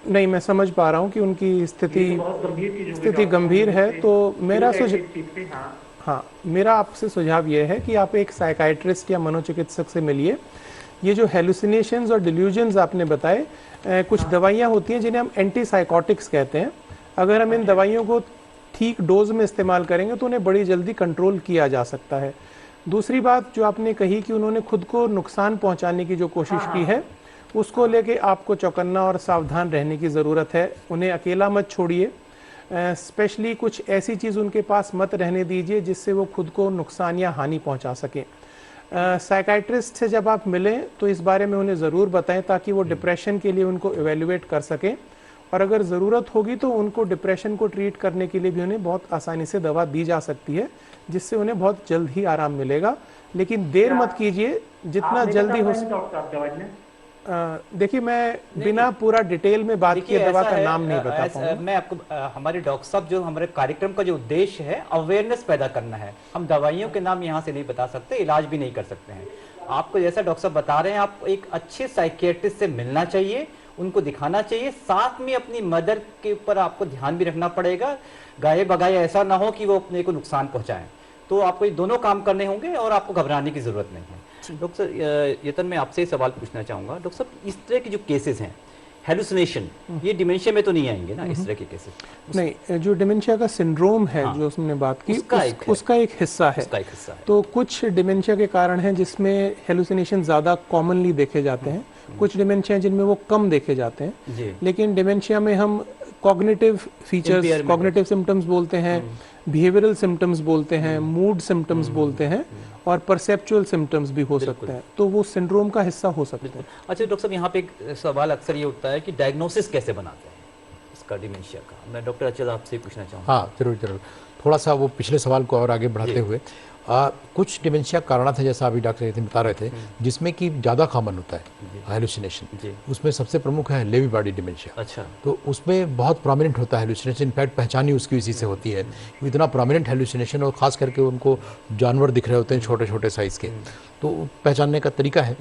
[SPEAKER 5] नहीं, मैं समझ पा रहा हूँ कि उनकी स्थिति गंभीर है। तो मेरा मेरा आपसे सुझाव ये है कि आप एक साइकाइट्रिस्ट या मनोचिकित्सक से मिलिए। ये जो हेलुसिनेशंस और डिल्यूजन्स आपने बताए, कुछ दवाइयाँ होती हैं जिन्हें हम एंटीसाइकोटिक्स कहते हैं। अगर हम इन दवाइयों को ठीक डोज में इस्तेमाल करेंगे तो उन्हें बड़ी जल्दी कंट्रोल किया जा सकता है। दूसरी बात जो आपने कही कि उन्होंने खुद को नुकसान पहुंचाने की जो कोशिश की है, उसको लेके आपको चौकन्ना और सावधान रहने की ज़रूरत है। उन्हें अकेला मत छोड़िए, स्पेशली कुछ ऐसी चीज़ उनके पास मत रहने दीजिए जिससे वो खुद को नुकसान या हानि पहुंचा सकें। साइकाइट्रिस्ट से जब आप मिलें तो इस बारे में उन्हें ज़रूर बताएं ताकि वो डिप्रेशन के लिए उनको इवेल्युएट कर सकें और अगर ज़रूरत होगी तो उनको डिप्रेशन को ट्रीट करने के लिए भी उन्हें बहुत आसानी से दवा दी जा सकती है, जिससे उन्हें बहुत जल्द ही आराम मिलेगा। लेकिन देर मत कीजिए, जितना जल्दी हो सके। देखिए, मैं बिना पूरा डिटेल में बात किए दवा का नाम नहीं बता पाऊंगा।
[SPEAKER 1] मैं आपको हमारे डॉक्टर साहब, जो हमारे कार्यक्रम का जो उद्देश्य है अवेयरनेस पैदा करना है। हम दवाइयों के नाम यहाँ से नहीं बता सकते, इलाज भी नहीं कर सकते हैं। आपको जैसा डॉक्टर साहब बता रहे हैं, आप एक अच्छे साइकियाट्रिस्ट से मिलना चाहिए, उनको दिखाना चाहिए। साथ में अपनी मदर के ऊपर आपको ध्यान भी रखना पड़ेगा, गाये बगाए ऐसा ना हो कि वो अपने को नुकसान पहुंचाएं। तो आपको ये दोनों काम करने होंगे और आपको घबराने की जरूरत नहीं है। डॉक्टर यतन, मैं आपसे सवाल पूछना चाहूंगा। डॉक्टर साहब, इस तरह के जो केसेस हैं हेलुसिनेशन, ये डिमेंशिया में तो नहीं आएंगे ना इस तरह के केसेस?
[SPEAKER 5] नहीं, जो डिमेंशिया का सिंड्रोम है, जो उसने बात की, उसका एक हिस्सा है। तो कुछ डिमेंशिया के कारण हैं जिसमें हेलुसिनेशन ज्यादा कॉमनली देखे जाते हैं, कुछ डिमेंशिया जिनमें वो कम देखे जाते हैं। लेकिन डिमेंशिया में हम कॉग्निटिव फीचर्स, कॉग्निटिव सिम्टम्स बोलते हैं, बिहेवियरल सिम्टम्स बोलते हैं, मूड सिम्टम्स बोलते हैं, और परसेप्चुअल सिम्टम्स भी हो सकते हैं। तो वो सिंड्रोम का हिस्सा हो सकते हैं।
[SPEAKER 1] अच्छा डॉक्टर साहब, यहाँ पे एक सवाल अक्सर ये उठता है कि डायग्नोसिस कैसे बनाते हैं इसका, डिमेंशिया का? मैं डॉक्टर अचल आपसे पूछना चाहूँगा।
[SPEAKER 4] हाँ, जरूर जरूर। थोड़ा सा वो पिछले सवाल को और आगे बढ़ाते हुए, कुछ डिमेंशिया कारण थे, जैसा अभी डॉक्टर यतीन बता रहे थे, जिसमें कि ज़्यादा कॉमन होता है हेलुसिनेशन। उसमें सबसे प्रमुख है लेवी बॉडी डिमेंशिया।
[SPEAKER 1] अच्छा।
[SPEAKER 4] तो उसमें बहुत प्रोमिनेंट होता है हेलुसिनेशन। इनफैक्ट पहचान ही उसकी इसी से होती है, इतना प्रोमिनेंट हेलुसिनेशन, और खास करके उनको जानवर दिख रहे होते हैं छोटे छोटे साइज़ के, तो पहचानने का तरीका है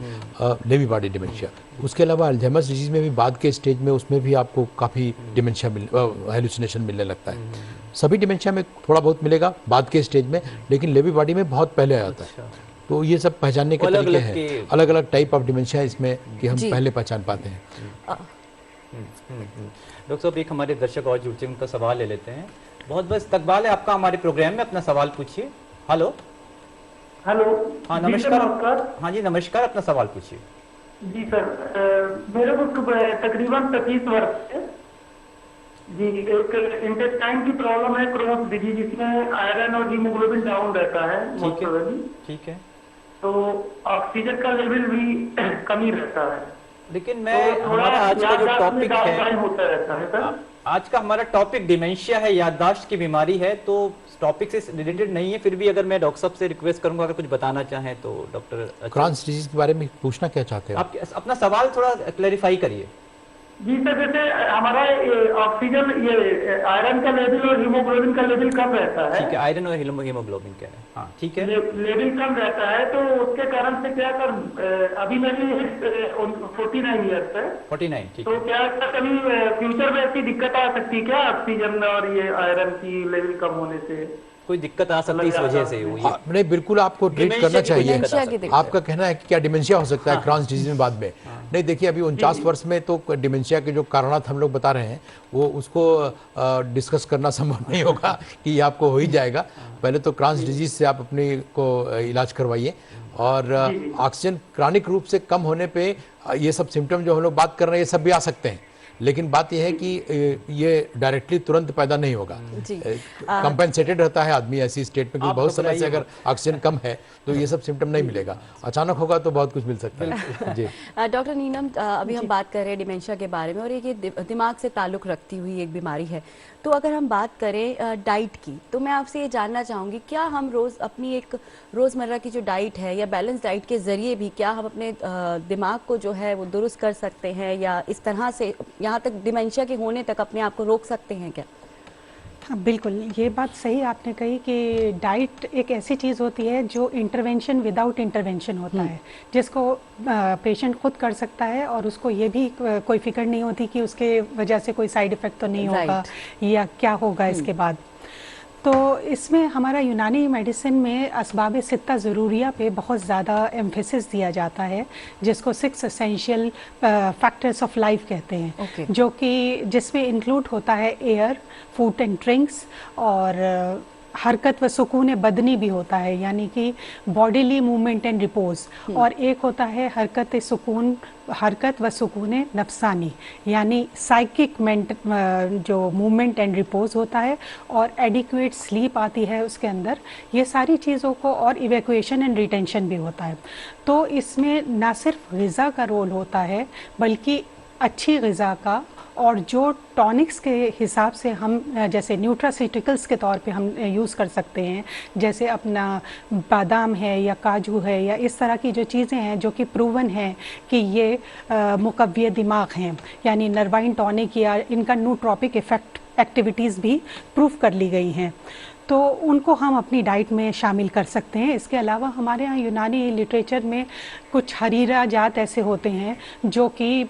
[SPEAKER 4] लेवी बॉडी डिमेंशिया। उसके अलावा अल्जाइमर्स डिजीज में भी बाद के स्टेज में उसमें भी आपको काफ़ी डिमेंशिया हेलुसिनेशन मिलने लगता है। सभी डिमेंशिया में थोड़ा बहुत मिलेगा बाद के स्टेज में, लेकिन लेवी बॉडी में बहुत पहले आ जाता है। तो ये सब पहचानने के तरीके हैं, अलग अलग टाइप ऑफ डिमेंशिया इसमें कि हम पहले पहचान पाते हैं।
[SPEAKER 1] डॉक्टर साहब, एक हमारे दर्शक और जुड़ते हैं, उनका सवाल ले लेते हैं। बहुत बहुत इस्तकबाल है आपका हमारे प्रोग्राम में, अपना सवाल पूछिए। Hello
[SPEAKER 8] hello.
[SPEAKER 1] हाँ नमस्कार। हाँ जी नमस्कार, अपना सवाल पूछिए।
[SPEAKER 8] जी सर, मेरे को तकरीबन 25 वर्ष है जी। एक इंटेस्टाइन की प्रॉब्लम है, क्रोन्स डिजीज, जिसमें आयरन और हीमोग्लोबिन डाउन रहता है।
[SPEAKER 1] ठीक है।
[SPEAKER 8] तो ऑक्सीजन का लेवल भी कमी रहता है।
[SPEAKER 1] लेकिन मैं हमारा आज का जो टॉपिक है,
[SPEAKER 8] होता रहता है सर।
[SPEAKER 1] आज का हमारा टॉपिक डिमेंशिया है, याददाश्त की बीमारी है, तो टॉपिक से रिलेटेड नहीं है। फिर भी अगर मैं डॉक्टर साहब से रिक्वेस्ट करूंगा अगर कुछ बताना चाहें तो डॉक्टर।
[SPEAKER 4] क्रॉन्स डिजीज के बारे में पूछना क्या चाहते हैं
[SPEAKER 1] आप? अपना सवाल थोड़ा क्लैरिफाई करिए।
[SPEAKER 8] जी सर, जैसे हमारा ऑक्सीजन, ये आयरन का लेवल और हीमोग्लोबिन का लेवल कम रहता है।
[SPEAKER 1] ठीक है, आयरन और हीमोग्लोबिन क्या है? हाँ ठीक है,
[SPEAKER 8] लेवल कम रहता है, तो उसके कारण से क्या कर, अभी मेरी 49 ईयर्स है।
[SPEAKER 1] 49, ठीक
[SPEAKER 8] तो क्या कभी फ्यूचर में ऐसी दिक्कत आ सकती है क्या, ऑक्सीजन और ये आयरन की लेवल कम होने से?
[SPEAKER 1] कोई दिक्कत आ सकती है इस वजह से?
[SPEAKER 4] नहीं, बिल्कुल आपको ट्रीट करना चाहिए। आपका कहना है कि क्या डिमेंशिया हो सकता है क्रॉन्स डिजीज में बाद में? नहीं, देखिए अभी 49 वर्ष में तो डिमेंशिया के जो कारणत हम लोग बता रहे हैं वो उसको डिस्कस करना संभव नहीं होगा कि ये आपको हो ही जाएगा। पहले तो क्रॉन्स डिजीज से आप अपने को इलाज करवाइए, और ऑक्सीजन क्रॉनिक रूप से कम होने पे ये सब सिम्टम जो हम लोग बात कर रहे हैं ये सब भी आ सकते हैं। लेकिन बात यह है कि ये डायरेक्टली तुरंत पैदा नहीं होगा, कंपेंसेटेड रहता है आदमी ऐसी स्टेट में कि बहुत समय से अगर ऑक्सीजन कम है तो ये सब सिम्टम नहीं मिलेगा। अचानक होगा तो बहुत कुछ मिल सकता है। जी
[SPEAKER 2] डॉक्टर नीलम, अभी हम बात कर रहे हैं डिमेंशिया के बारे में, और ये दिमाग से ताल्लुक़ रखती हुई एक बीमारी है। तो अगर हम बात करें डाइट की, तो मैं आपसे ये जानना चाहूँगी, क्या हम रोज़ अपनी एक रोज़मर्रा की जो डाइट है या बैलेंस डाइट के ज़रिए भी क्या हम अपने दिमाग को जो है वो दुरुस्त कर सकते हैं, या इस तरह से यहाँ तक डिमेंशिया के होने तक अपने आप को रोक सकते हैं क्या?
[SPEAKER 6] हाँ, बिल्कुल, ये बात सही आपने कही कि डाइट एक ऐसी चीज़ होती है जो इंटरवेंशन विदाउट इंटरवेंशन होता है, जिसको पेशेंट खुद कर सकता है, और उसको ये भी कोई फिक्र नहीं होती कि उसके वजह से कोई साइड इफ़ेक्ट तो नहीं होगा या क्या होगा इसके बाद। तो इसमें हमारा यूनानी मेडिसिन में असबाब सित्ता ज़रूरिया पे बहुत ज़्यादा एम्फेसिस दिया जाता है, जिसको 6 एसेंशियल फैक्टर्स ऑफ लाइफ कहते हैं, जो कि जिसमें इंक्लूड होता है एयर, फूड एंड ड्रिंक्स, और हरकत व सुकून बदनी भी होता है, यानी कि बॉडीली मूवमेंट एंड रिपोज, और एक होता है हरकत व सुकून नफसानी, यानी साइकिक जो मूवमेंट एंड रिपोज होता है, और एडिक्वेट स्लीप आती है उसके अंदर, ये सारी चीज़ों को, और इवैक्यूएशन एंड रिटेंशन भी होता है। तो इसमें ना सिर्फ ग़िज़ा का रोल होता है, बल्कि अच्छी ग़िज़ा का और जो टॉनिक्स के हिसाब से हम जैसे न्यूट्रास्यूटिकल्स के तौर पे हम यूज़ कर सकते हैं, जैसे अपना बादाम है या काजू है या इस तरह की जो चीज़ें हैं जो कि प्रूवन है कि ये मुकव्विय दिमाग हैं, यानी नर्वाइन टॉनिक या इनका नूट्रोपिक इफेक्ट एक्टिविटीज़ भी प्रूव कर ली गई हैं, तो उनको हम अपनी डाइट में शामिल कर सकते हैं। इसके अलावा हमारे यहाँ यूनानी लिटरेचर में कुछ हरीरा जात ऐसे होते हैं जो कि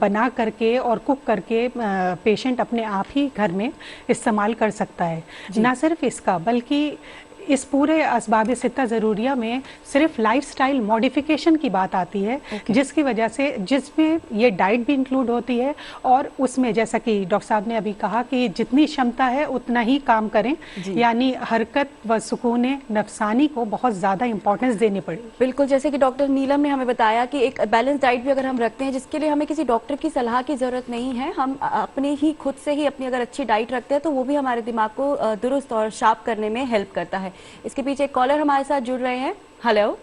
[SPEAKER 6] बना करके और कुक करके पेशेंट अपने आप ही घर में इस्तेमाल कर सकता है। ना सिर्फ इसका बल्कि इस पूरे असबाब सित्ता ज़रूरिया में सिर्फ लाइफस्टाइल मॉडिफिकेशन की बात आती है, जिसकी वजह से जिसमें ये डाइट भी इंक्लूड होती है और उसमें जैसा कि डॉक्टर साहब ने अभी कहा कि जितनी क्षमता है उतना ही काम करें, यानी हरकत व सुकून नफसानी को बहुत ज़्यादा इंपॉर्टेंस देनी पड़ेगी।
[SPEAKER 2] बिल्कुल, जैसे कि डॉक्टर नीलम ने हमें बताया कि एक बैलेंस डाइट भी अगर हम रखते हैं जिसके लिए हमें किसी डॉक्टर की सलाह की ज़रूरत नहीं है, हम अपने ही खुद से ही अपनी अगर अच्छी डाइट रखते हैं तो वो भी हमारे दिमाग को दुरुस्त और शार्प करने में हेल्प करता है। इसके पीछे एक कॉलर हमारे साथ जुड़ रहे हैं। हेलो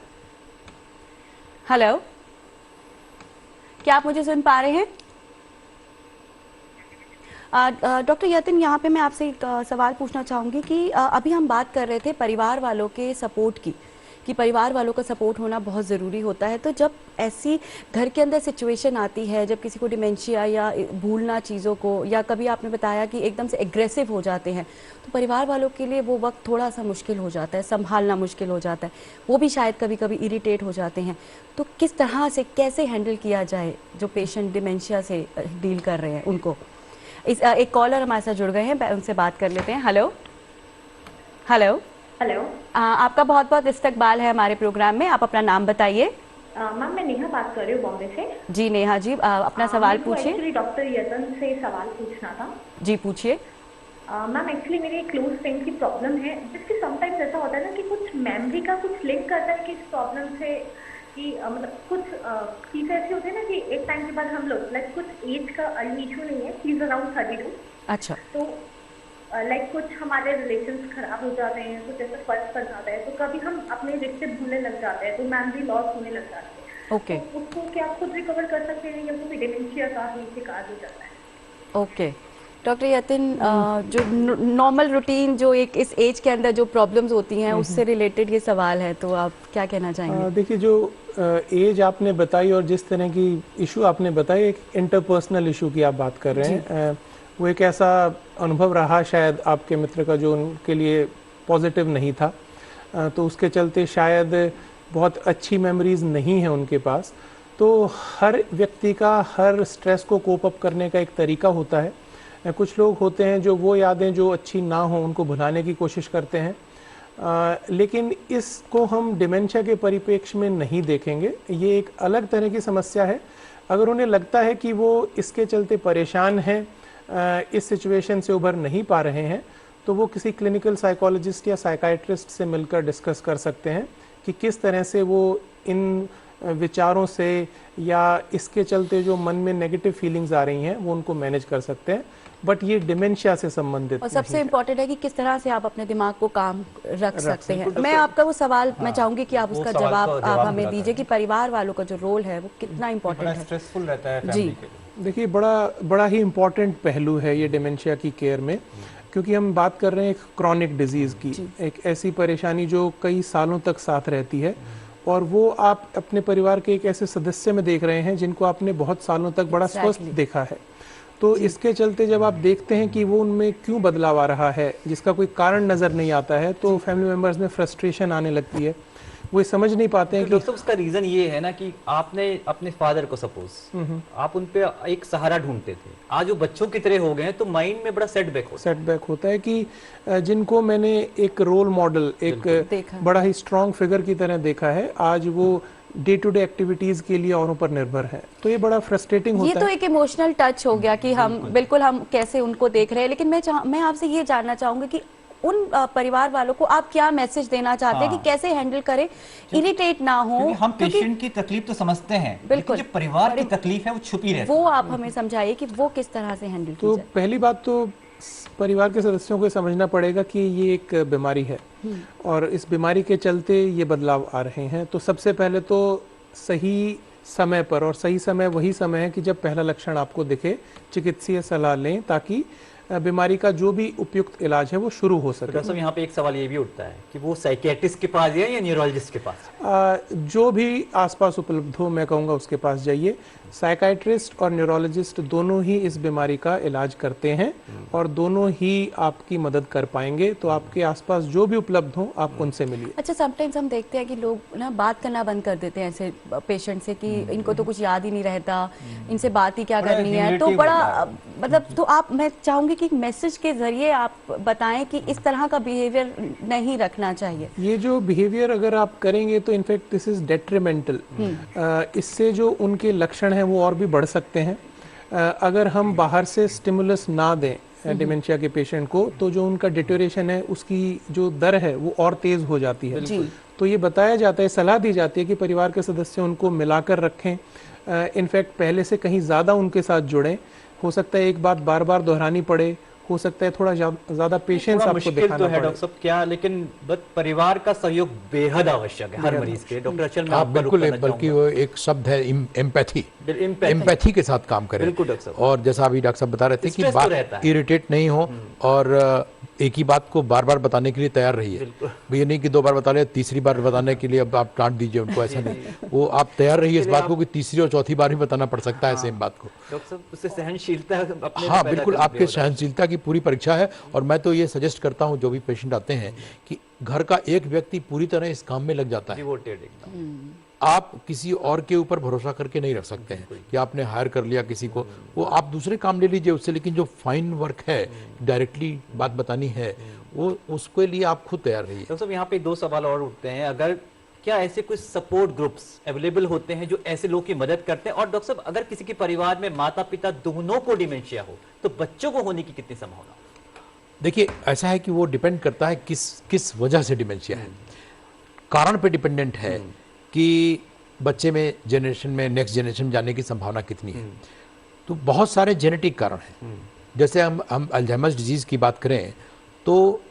[SPEAKER 2] हेलो, क्या आप मुझे सुन पा रहे हैं? डॉक्टर यतिन, यहाँ पे मैं आपसे एक सवाल पूछना चाहूँगी कि अभी हम बात कर रहे थे परिवार वालों के सपोर्ट की, कि परिवार वालों का सपोर्ट होना बहुत ज़रूरी होता है। तो जब ऐसी घर के अंदर सिचुएशन आती है, जब किसी को डिमेंशिया या भूलना चीज़ों को, या कभी आपने बताया कि एकदम से एग्रेसिव हो जाते हैं, तो परिवार वालों के लिए वो वक्त थोड़ा सा मुश्किल हो जाता है, संभालना मुश्किल हो जाता है, वो भी शायद कभी कभी इरिटेट हो जाते हैं। तो किस तरह से कैसे हैंडल किया जाए जो पेशेंट डिमेंशिया से डील कर रहे हैं उनको? एक कॉलर हमारे साथ जुड़ गए हैं, उनसे बात कर लेते हैं। हेलो हेलो
[SPEAKER 9] हेलो,
[SPEAKER 2] आपका बहुत बहुत इस्तकबाल है हमारे प्रोग्राम में। आप अपना नाम बताइए।
[SPEAKER 9] मैम, मैं नेहा बात कर रही हूँ बॉम्बे से।
[SPEAKER 2] जी नेहा जी, अपना सवाल पूछिए।
[SPEAKER 9] एक्चुअली डॉक्टर यतन से सवाल पूछना था।
[SPEAKER 2] जी पूछिए।
[SPEAKER 9] मैम, एक्चुअली मेरी एक क्लोज फ्रेंड की प्रॉब्लम है, जिसकी समटाइम्स ऐसा होता है ना कि कुछ मेमोरी का कुछ लिंक करता है कि इस प्रॉब्लम से, कि मतलब कुछ चीज़ें ऐसी होती है ना कि एक टाइम के बाद हम लोग लाइक कुछ एज का इशू नहीं है, ही इज अराउंड 32। अच्छा। तो लाइक कुछ हमारे रिलेशंस खराब हो जाते हैं, कुछ ऐसा फर्क पड़ जाता है, तो कभी हम अपने रिश्ते भूलने लग जाते हैं, तो मेमोरी लॉस होने लग जाती है। ओके। तो उसको क्या खुद रिकवर कर सकते हैं या कोई डिमेंशिया का ही शिकार हो जाता है?
[SPEAKER 2] ओके डॉक्टर यतिन, जो नॉर्मल रूटीन जो एक इस एज के अंदर जो प्रॉब्लम्स होती हैं उससे रिलेटेड ये सवाल है, तो आप क्या कहना चाहेंगे?
[SPEAKER 5] देखिए, जो एज आपने बताई और जिस तरह की इशू आपने बताई, एक इंटरपर्सनल इशू की आप बात कर रहे हैं, वो एक ऐसा अनुभव रहा शायद आपके मित्र का जो उनके लिए पॉजिटिव नहीं था, तो उसके चलते शायद बहुत अच्छी मेमोरीज नहीं है उनके पास। तो हर व्यक्ति का हर स्ट्रेस को कोप अप करने का एक तरीका होता है। कुछ लोग होते हैं जो वो यादें जो अच्छी ना हो उनको भुलाने की कोशिश करते हैं, लेकिन इसको हम डिमेंशिया के परिप्रेक्ष्य में नहीं देखेंगे। ये एक अलग तरह की समस्या है। अगर उन्हें लगता है कि वो इसके चलते परेशान हैं, इस सिचुएशन से उभर नहीं पा रहे हैं, तो वो किसी क्लिनिकल साइकोलॉजिस्ट या साइकाइट्रिस्ट से मिलकर डिस्कस कर सकते हैं कि किस तरह से वो इन विचारों से या इसके चलते जो मन में नेगेटिव फीलिंग्स आ रही हैं वो उनको मैनेज कर सकते हैं। बट ये डिमेंशिया से संबंधित
[SPEAKER 2] और सबसे इम्पोर्टेंट है कि किस तरह से आप अपने दिमाग को काम रख सकते हैं। मैं आपका वो सवाल मैं चाहूंगी कि आप उसका जवाब आप हमें दीजिए कि परिवार वालों का जो रोल है वो कितना इम्पोर्टेंट है।
[SPEAKER 1] स्ट्रेसफुल रहता है
[SPEAKER 2] जी।
[SPEAKER 5] देखिए, बड़ा ही इम्पोर्टेंट पहलू है ये डिमेंशिया की केयर में, क्योंकि हम बात कर रहे हैं एक क्रॉनिक डिजीज़ की, एक ऐसी परेशानी जो कई सालों तक साथ रहती है, और वो आप अपने परिवार के एक ऐसे सदस्य में देख रहे हैं जिनको आपने बहुत सालों तक बड़ा स्वस्थ देखा है। तो इसके चलते जब आप देखते हैं कि वो उनमें क्यों बदलाव आ रहा है जिसका कोई कारण नज़र नहीं आता है, तो फैमिली मेम्बर्स में फ्रस्ट्रेशन आने लगती है। वो समझ नहीं पाते हैं कि
[SPEAKER 1] दोस्तों उसका रीजन ये है ना कि आपने अपने फादर को सपोज आप उन पे एक सहारा ढूंढते थे, आज वो बच्चों की तरह हो गए हैं, तो माइंड में बड़ा सेटबैक
[SPEAKER 5] होता है कि जिनको मैंने एक रोल मॉडल, एक बड़ा ही स्ट्रॉन्ग फिगर की तरह देखा है, आज वो डे टू डे एक्टिविटीज के लिए औरों पर निर्भर है। तो ये बड़ा फ्रस्ट्रेटिंग होता है।
[SPEAKER 2] ये तो एक इमोशनल टच हो गया कि हम बिल्कुल हम कैसे उनको देख रहे हैं। लेकिन मैं आपसे ये जानना चाहूंगी कि उन परिवार वालों को आप क्या मैसेज देना चाहते हैं कि कैसे हैंडल करें, इरिटेट ना हो।
[SPEAKER 1] हम पेशेंट की तकलीफ तो समझते हैं, बिल्कुल जो परिवार की तकलीफ है वो छुपी रहती है।
[SPEAKER 2] वो आप हमें समझाइए कि वो किस तरह से हैंडल की जाए।
[SPEAKER 5] पहली बात तो परिवार के सदस्यों को समझना पड़ेगा कि ये एक बीमारी है और इस बीमारी के चलते ये बदलाव आ रहे हैं। तो सबसे पहले तो सही समय पर, और सही समय वही समय है कि जब पहला लक्षण आपको दिखे, चिकित्सीय सलाह लें ताकि बीमारी का जो भी उपयुक्त इलाज है वो शुरू हो सके।
[SPEAKER 1] डॉक्टर साहब यहाँ पे एक सवाल ये भी उठता है कि वो साइकियाट्रिस्ट के पास जाए या न्यूरोलॉजिस्ट के पास?
[SPEAKER 5] जो भी आसपास उपलब्ध हो मैं कहूँगा उसके पास जाइए। साइकाइट्रिस्ट और न्यूरोलॉजिस्ट दोनों ही इस बीमारी का इलाज करते हैं और दोनों ही आपकी मदद कर पाएंगे, तो आपके आसपास जो भी उपलब्ध हो आप उनसे मिलिए।
[SPEAKER 2] अच्छा, समटाइम्स हम देखते हैं कि लोग ना बात करना बंद कर देते हैं ऐसे पेशेंट से कि इनको तो कुछ याद ही नहीं रहता, इनसे बात ही क्या करनी है, तो बड़ा मतलब, तो आप, मैं चाहूंगी कि मैसेज के जरिए आप बताएं कि इस तरह का बिहेवियर नहीं रखना चाहिए।
[SPEAKER 5] ये जो बिहेवियर अगर आप करेंगे तो इनफैक्ट दिस इज डेट्रीमेंटल। इससे जो उनके लक्षण हैं वो और भी बढ़ सकते हैं। अगर हम बाहर से स्टिमुलस ना दें डिमेंशिया के पेशेंट को, तो जो उनका डिटोरेशन है उसकी जो दर है वो और तेज हो जाती है। तो ये बताया जाता है, सलाह दी जाती है कि परिवार के सदस्य उनको मिलाकर रखें, इनफैक्ट पहले से कहीं ज़्यादा उनके साथ जुड़ें। हो सकता है एक बात बार बार दोहरानी पड़े, हो सकता है थोड़ा ज्यादा पेशेंस आपको दिखाना
[SPEAKER 1] तो है डॉक्टर साहब क्या, लेकिन परिवार का सहयोग बेहद आवश्यक है हर मरीज के। डॉक्टर अचल, मैं आपका
[SPEAKER 4] बिल्कुल, बल्कि वो एक शब्द है एम्पैथी, एम्पैथी के साथ काम करें।
[SPEAKER 1] बिल्कुल डॉक्टर साहब,
[SPEAKER 4] और जैसा अभी डॉक्टर साहब बता रहे थे कि बात इरिटेट नहीं हो और एक ही बात को बार बार बताने के लिए तैयार रहिए। ये नहीं कि 2 बार बता लिया, तीसरी बार बताने के लिए अब आप डांट दीजिए उनको, ऐसा नहीं। वो आप तैयार रहिए इस बात को कि तीसरी और चौथी बार भी बताना पड़ सकता है सेम बात को।
[SPEAKER 1] डॉक्टर साहब, उससे सहनशीलता अपने,
[SPEAKER 4] हाँ बिल्कुल, आपके सहनशीलता की पूरी परीक्षा है। और मैं तो ये सजेस्ट करता हूँ जो भी पेशेंट आते हैं कि घर का एक व्यक्ति पूरी तरह इस काम में लग जाता है। आप किसी और के ऊपर भरोसा करके नहीं रख सकते हैं कि आपने हायर कर लिया किसी को, वो आप दूसरे काम ले लीजिए उससे, लेकिन जो फाइन वर्क है, डायरेक्टली बात बतानी है, वो उसके लिए आप खुद तैयार रहिए।
[SPEAKER 1] डॉक्टर साहब, यहाँ पे 2 सवाल और उठते हैं। अगर क्या ऐसे कुछ सपोर्ट ग्रुप्स अवेलेबल होते हैं जो ऐसे लोगों की मदद करते हैं? और डॉक्टर साहब, अगर किसी के परिवार में माता पिता दोनों को डिमेंशिया हो तो बच्चों को होने की कितनी संभावना?
[SPEAKER 4] देखिए, ऐसा है कि वो डिपेंड करता है किस वजह से डिमेंशिया है, कारण पे डिपेंडेंट है कि बच्चे में जनरेशन में नेक्स्ट जनरेशन में जाने की संभावना कितनी है। तो बहुत सारे जेनेटिक कारण हैं। जैसे हम अल्जाइमर्स डिजीज की बात करें तो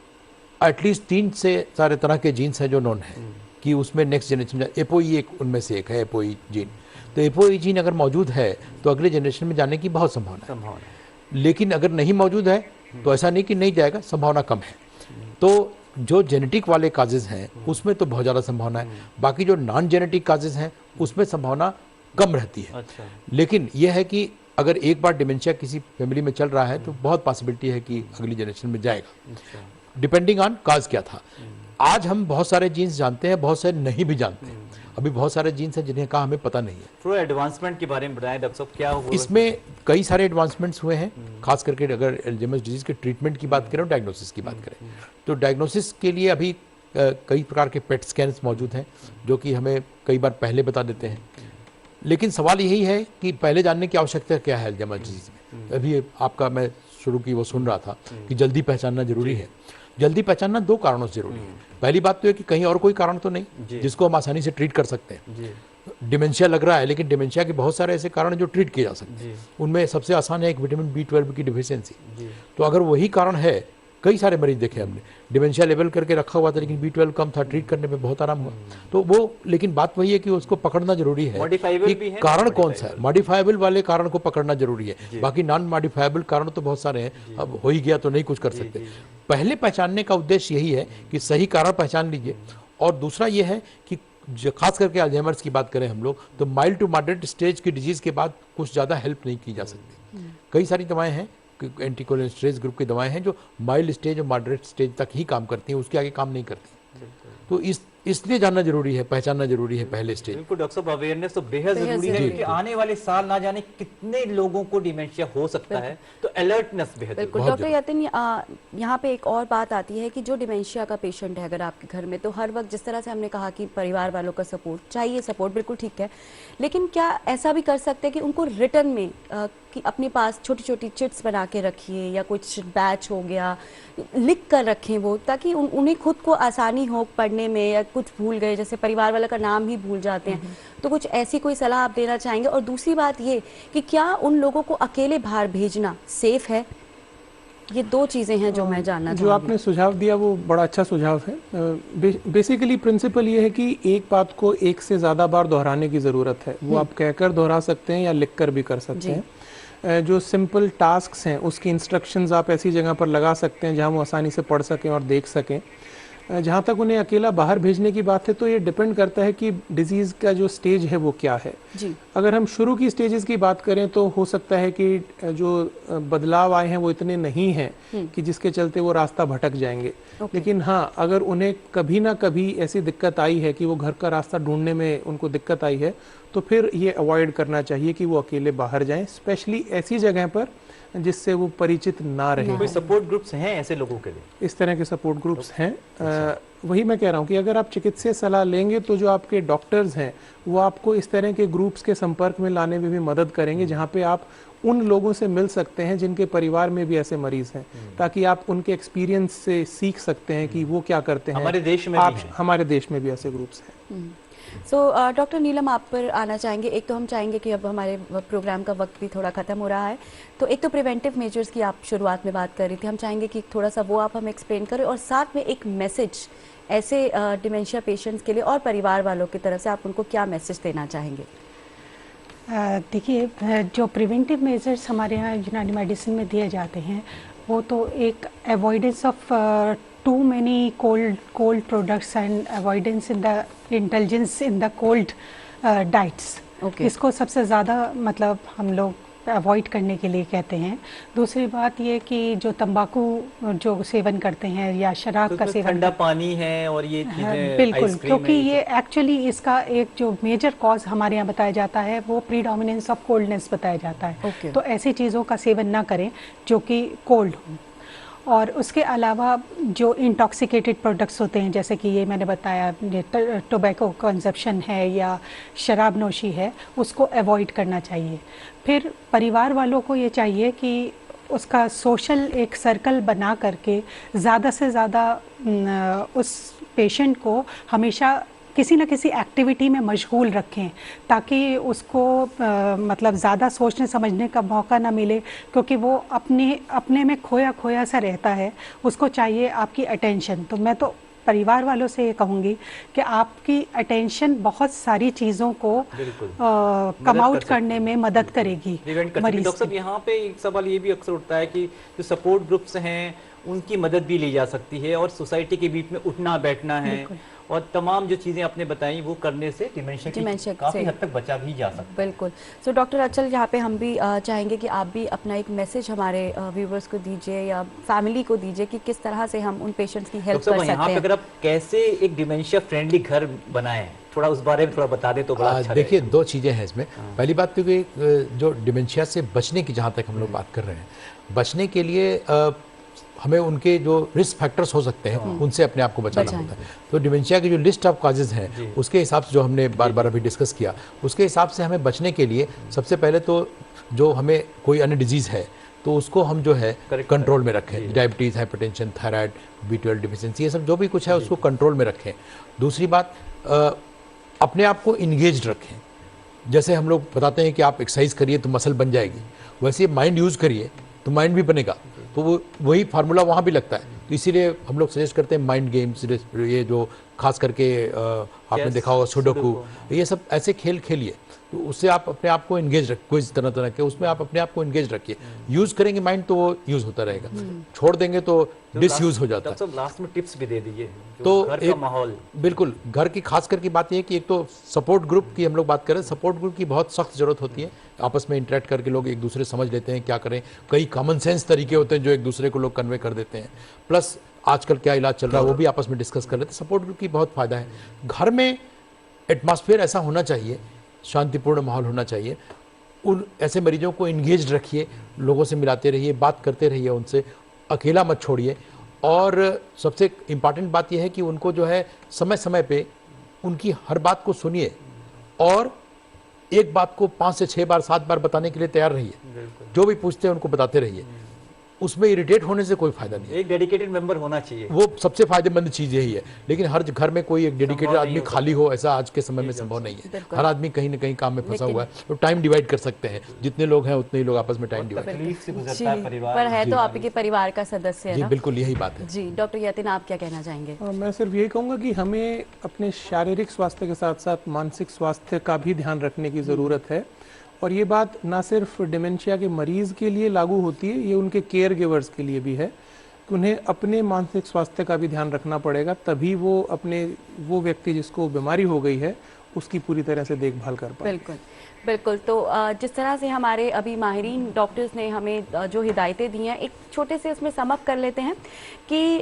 [SPEAKER 4] एटलीस्ट 3 से सारे तरह के जीन्स हैं जो नोन है कि उसमें नेक्स्ट जनरेशन, एपोई एक उनमें से एक है, एपोई जीन। तो एपोई जीन अगर मौजूद है तो अगले जनरेशन में जाने की बहुत संभावना है। लेकिन अगर नहीं मौजूद है तो ऐसा नहीं कि नहीं जाएगा, संभावना कम है। तो जो जेनेटिक वाले काजेज हैं उसमें तो बहुत ज़्यादा संभावना है, बाकी जो नॉन जेनेटिक काजेज हैं उसमें संभावना कम रहती है।
[SPEAKER 1] अच्छा।
[SPEAKER 4] लेकिन यह है कि अगर एक बार डिमेंशिया किसी फैमिली में चल रहा है तो बहुत पॉसिबिलिटी है कि अगली जनरेशन में जाएगा, डिपेंडिंग ऑन काज क्या था। आज हम बहुत सारे जीन्स जानते हैं, बहुत सारे नहीं भी जानते हैं। अभी बहुत सारे जीन्स हैं जिन्हें का हमें पता नहीं है।
[SPEAKER 1] थोड़ा एडवांसमेंट के बारे में बताएं डॉक्टर साहब, क्या हुआ?
[SPEAKER 4] इसमें कई सारे एडवांसमेंट्स हुए हैं, खास करके अगर अल्जाइमर्स डिजीज के ट्रीटमेंट की बात करें, डायग्नोसिस की बात करें, तो डायग्नोसिस के लिए अभी कई प्रकार के पेट स्कैन्स मौजूद हैं जो कि हमें कई बार पहले बता देते हैं। लेकिन सवाल यही है कि पहले जानने की आवश्यकता क्या है अल्जाइमर्स डिजीज में। अभी आपका मैं शुरू की वो सुन रहा था कि जल्दी पहचानना जरूरी है। जल्दी पहचानना 2 कारणों से जरूरी है। पहली बात तो है कि कहीं और कोई कारण तो नहीं जिसको हम आसानी से ट्रीट कर सकते हैं। डिमेंशिया लग रहा है, लेकिन डिमेंशिया के बहुत सारे ऐसे कारण जो ट्रीट किए जा सकते हैं। उनमें सबसे आसान है एक विटामिन B12 की डिफिशियंसी। तो अगर वही कारण है, कई सारे मरीज देखे हमने, डिमेंशिया लेवल करके रखा हुआ था लेकिन B12 कम था, ट्रीट करने में बहुत आराम हुआ। तो वो, लेकिन बात वही है कि उसको पकड़ना जरूरी है कि कारण कौन सा है। मॉडिफाइबल वाले कारण को पकड़ना जरूरी है, बाकी नॉन मॉडिफाइबल कारण तो बहुत सारे हैं। अब हो ही गया तो नहीं कुछ कर सकते। पहले पहचानने का उद्देश्य यही है कि सही कारण पहचान लीजिए। और दूसरा ये है कि खास करके अल्जाइमर्स की बात करें हम लोग, तो माइल्ड टू मॉडरेट स्टेज की डिजीज के बाद कुछ ज़्यादा हेल्प नहीं की जा सकती। कई सारी दवाएं हैं, एंटीकोलिनेस्टेरेज ग्रुप की दवाएं हैं जो माइल्ड स्टेज और मॉडरेट स्टेज तक ही काम करती हैं, उसके आगे काम नहीं करती। तो इसलिए जानना जरूरी है, पहचानना जरूरी है पहले स्टेज।
[SPEAKER 1] बिल्कुल डॉक्टर साहब, अवेयरनेस तो बेहद जरूरी है क्योंकि आने वाले साल ना जाने कितने लोगों को डिमेंशिया हो सकता है, तो अलर्टनेस बेहद।
[SPEAKER 2] बिल्कुल डॉक्टर यतिन, यहाँ पे एक और बात आती है कि जो डिमेंशिया का पेशेंट है अगर आपके घर में, तो हर वक्त जिस तरह से हमने कहा कि परिवार वालों का सपोर्ट चाहिए, सपोर्ट बिल्कुल ठीक है, लेकिन क्या ऐसा भी कर सकते हैं कि उनको रिटर्न में कि अपने पास छोटी छोटी चिट्स बना के रखिए या कुछ बैच हो गया लिख कर रखें वो, ताकि उन्हें खुद को आसानी हो पढ़ने में, या कुछ भूल गए जैसे परिवार वाला का नाम ही भूल जाते हैं, तो कुछ ऐसी कोई सलाह आप देना चाहेंगे? और दूसरी बात ये कि क्या उन लोगों को अकेले बाहर भेजना सेफ है? ये 2 चीज़ें हैं जो मैं जानना
[SPEAKER 5] जो आपने सुझाव दिया वो बड़ा अच्छा सुझाव है। बेसिकली प्रिंसिपल ये है कि एक बात को एक से ज़्यादा बार दोहराने की ज़रूरत है। वो आप कहकर दोहरा सकते हैं या लिखकर भी कर सकते हैं। जो सिंपल टास्क्स हैं उसकी इंस्ट्रक्शंस आप ऐसी जगह पर लगा सकते हैं जहां वो आसानी से पढ़ सकें और देख सकें। जहाँ तक उन्हें अकेला बाहर भेजने की बात है तो ये डिपेंड करता है कि डिजीज़ का जो स्टेज है वो क्या है जी। अगर हम शुरू की स्टेजेस की बात करें तो हो सकता है कि जो बदलाव आए हैं वो इतने नहीं हैं कि जिसके चलते वो रास्ता भटक जाएंगे। लेकिन हाँ, अगर उन्हें कभी ना कभी ऐसी दिक्कत आई है कि वो घर का रास्ता ढूंढने में उनको दिक्कत आई है तो फिर ये अवॉइड करना चाहिए कि वो अकेले बाहर जाएं, स्पेशली ऐसी जगह पर जिससे वो परिचित ना रहे।
[SPEAKER 1] कोई सपोर्ट ग्रुप्स हैं ऐसे लोगों के लिए?
[SPEAKER 5] इस तरह के सपोर्ट ग्रुप्स हैं। वही मैं कह रहा हूँ कि अगर आप चिकित्सीय सलाह लेंगे तो जो आपके डॉक्टर्स हैं वो आपको इस तरह के ग्रुप्स के संपर्क में लाने में भी मदद करेंगे जहाँ पे आप उन लोगों से मिल सकते हैं जिनके परिवार में भी ऐसे मरीज हैं, ताकि आप उनके एक्सपीरियंस से सीख सकते हैं कि वो क्या करते हैं।
[SPEAKER 1] हमारे देश में
[SPEAKER 5] हमारे देश में भी ऐसे ग्रुप्स हैं।
[SPEAKER 2] डॉक्टर नीलम, आप पर आना चाहेंगे। एक तो हम चाहेंगे कि अब हमारे प्रोग्राम का वक्त भी थोड़ा ख़त्म हो रहा है, तो एक तो प्रिवेंटिव मेजर्स की आप शुरुआत में बात कर रही थी, हम चाहेंगे कि थोड़ा सा वो आप हमें एक्सप्लेन करें और साथ में एक मैसेज ऐसे डिमेंशिया पेशेंट्स के लिए और परिवार वालों की तरफ से आप उनको क्या मैसेज देना चाहेंगे?
[SPEAKER 6] देखिए, जो प्रिवेंटिव मेजर्स हमारे यहाँ यूनानी मेडिसिन में दिए जाते हैं वो तो एक avoidance of too many cold products and avoidance in the indulgence in the cold diets. इसको सबसे ज़्यादा मतलब हम लोग अवॉइड करने के लिए कहते हैं। दूसरी बात ये कि जो तंबाकू जो सेवन करते हैं या शराब का सेवन,
[SPEAKER 1] ठंडा पानी है और ये चीजें
[SPEAKER 6] बिल्कुल, क्योंकि ये एक्चुअली इसका एक जो मेजर कॉज हमारे यहाँ बताया जाता है वो प्रीडोमिनेंस ऑफ कोल्डनेस बताया जाता है। तो ऐसी चीज़ों का सेवन ना करें जो कि कोल्ड हो। और उसके अलावा जो इंटॉक्सिकेटेड प्रोडक्ट्स होते हैं जैसे कि ये मैंने बताया टोबैको कंजप्शन है या शराब नोशी है, उसको अवॉइड करना चाहिए। फिर परिवार वालों को ये चाहिए कि उसका सोशल एक सर्कल बना करके ज़्यादा से ज़्यादा उस पेशेंट को हमेशा किसी न किसी एक्टिविटी में मशगूल रखें ताकि उसको मतलब ज़्यादा सोचने समझने का मौका ना मिले, क्योंकि वो अपने में खोया खोया सा रहता है। उसको चाहिए आपकी अटेंशन। तो मैं तो परिवार वालों से ये कहूँगी कि आपकी अटेंशन बहुत सारी चीज़ों को कम आउट करने में मदद करेगी।
[SPEAKER 1] डॉक्टर साहब, यहाँ पे एक सवाल ये भी अक्सर उठता है कि जो सपोर्ट ग्रुप्स हैं उनकी मदद भी ली जा सकती है और सोसाइटी के बीच में उठना बैठना है और तमाम जो चीज़ें आपने बताई वो करने से डिमेंशिया काफ़ी हद तक बचा भी जा सकता है।
[SPEAKER 2] बिल्कुल। सो डॉक्टर अचल, यहाँ पे हम भी चाहेंगे कि आप भी अपना एक मैसेज हमारे व्यूवर्स को दीजिए या फैमिली को दीजिए कि किस तरह से हम उन पेशेंट्स की हेल्प कर सकते हैं। यहाँ पे
[SPEAKER 1] अगर आप कैसे एक डिमेंशिया फ्रेंडली घर बनाएं, थोड़ा उस बारे में थोड़ा बता दें तो बड़ा अच्छा।
[SPEAKER 4] देखिए, 2 चीज़ें हैं इसमें। पहली बात तो कि जो डिमेंशिया से बचने की जहाँ तक हम लोग बात कर रहे हैं, बचने के लिए हमें उनके जो रिस्क फैक्टर्स हो सकते हैं उनसे अपने आप को बचाना होता है। तो डिमेंशिया की जो लिस्ट ऑफ कॉजेज हैं उसके हिसाब से जो हमने बार बार अभी डिस्कस किया, उसके हिसाब से हमें बचने के लिए सबसे पहले तो जो हमें कोई अन्य डिजीज़ है तो उसको हम जो है कंट्रोल में रखें। Diabetes, hypertension, thyroid, B12 deficiency, ये सब जो भी कुछ है उसको कंट्रोल में रखें। दूसरी बात, अपने आप को इंगेज रखें। जैसे हम लोग बताते हैं कि आप एक्सरसाइज करिए तो मसल बन जाएगी, वैसे माइंड यूज़ करिए तो माइंड भी बनेगा। तो वो वही फार्मूला वहाँ भी लगता है। तो इसीलिए हम लोग सजेस्ट करते हैं माइंड गेम्स, ये जो खास करके आपने देखा होगा सुडोकू, ये सब ऐसे खेल खेलिए तो उससे आप अपने आप को एंगेज रख, कोई तरह तरह के उसमें आप अपने आप को एंगेज रखिए। यूज़ करेंगे माइंड तो वो यूज़ होता रहेगा, छोड़ देंगे तो डिसयूज हो जाता है।
[SPEAKER 1] लास्ट में टिप्स भी दे दीजिए
[SPEAKER 4] तो
[SPEAKER 1] घर का माहौल।
[SPEAKER 4] बिल्कुल, घर की खास करके बात ये है कि एक तो सपोर्ट ग्रुप की हम लोग बात करें, सपोर्ट ग्रुप की बहुत सख्त जरूरत होती है। आपस में इंटरेक्ट करके लोग एक दूसरे समझ लेते हैं क्या करें। कई कॉमन सेंस तरीके होते हैं जो एक दूसरे को लोग कन्वे कर देते हैं। प्लस आजकल क्या इलाज चल रहा है वो भी आपस में डिस्कस कर लेते हैं। सपोर्ट ग्रुप की बहुत फ़ायदा है। घर में एटमॉस्फेयर ऐसा होना चाहिए, शांतिपूर्ण माहौल होना चाहिए। उन ऐसे मरीजों को इंगेज रखिए, लोगों से मिलाते रहिए, बात करते रहिए उनसे, अकेला मत छोड़िए। और सबसे इम्पॉर्टेंट बात यह है कि उनको जो है समय समय पे उनकी हर बात को सुनिए और एक बात को 5 से 6 बार 7 बार बताने के लिए तैयार रहिए। जो भी पूछते हैं उनको बताते रहिए। उसमें इरिटेट होने से कोई फायदा नहीं है।
[SPEAKER 1] एक डेडिकेटेड मेंबर होना चाहिए,
[SPEAKER 4] वो सबसे फायदेमंद चीज यही है। लेकिन हर घर में कोई एक डेडिकेटेड आदमी खाली हो, ऐसा आज के समय में संभव नहीं है। हर आदमी कहीं ना कहीं काम में फंसा हुआ है, तो टाइम डिवाइड कर सकते हैं, जितने लोग हैं उतने ही लोग आपस में टाइम डिवाइड
[SPEAKER 2] पर है तो आपके परिवार का सदस्य है
[SPEAKER 4] जी,
[SPEAKER 2] ना?
[SPEAKER 4] बिल्कुल यही बात है
[SPEAKER 2] जी। डॉक्टर यतिन, आप क्या कहना चाहेंगे?
[SPEAKER 5] मैं सिर्फ यही कहूँगा कि हमें अपने शारीरिक स्वास्थ्य के साथ साथ मानसिक स्वास्थ्य का भी ध्यान रखने की ज़रूरत है। और ये बात ना सिर्फ डिमेंशिया के मरीज के लिए लागू होती है, ये उनके केयर गिवर्स के लिए भी है कि उन्हें अपने मानसिक स्वास्थ्य का भी ध्यान रखना पड़ेगा, तभी वो व्यक्ति जिसको बीमारी हो गई है उसकी पूरी तरह से देखभाल कर पाए।
[SPEAKER 2] बिल्कुल बिल्कुल। तो जिस तरह से हमारे अभी माहिरीन डॉक्टर्स ने हमें जो हिदायतें दी हैं, एक छोटे से उसमें सम अप कर लेते हैं कि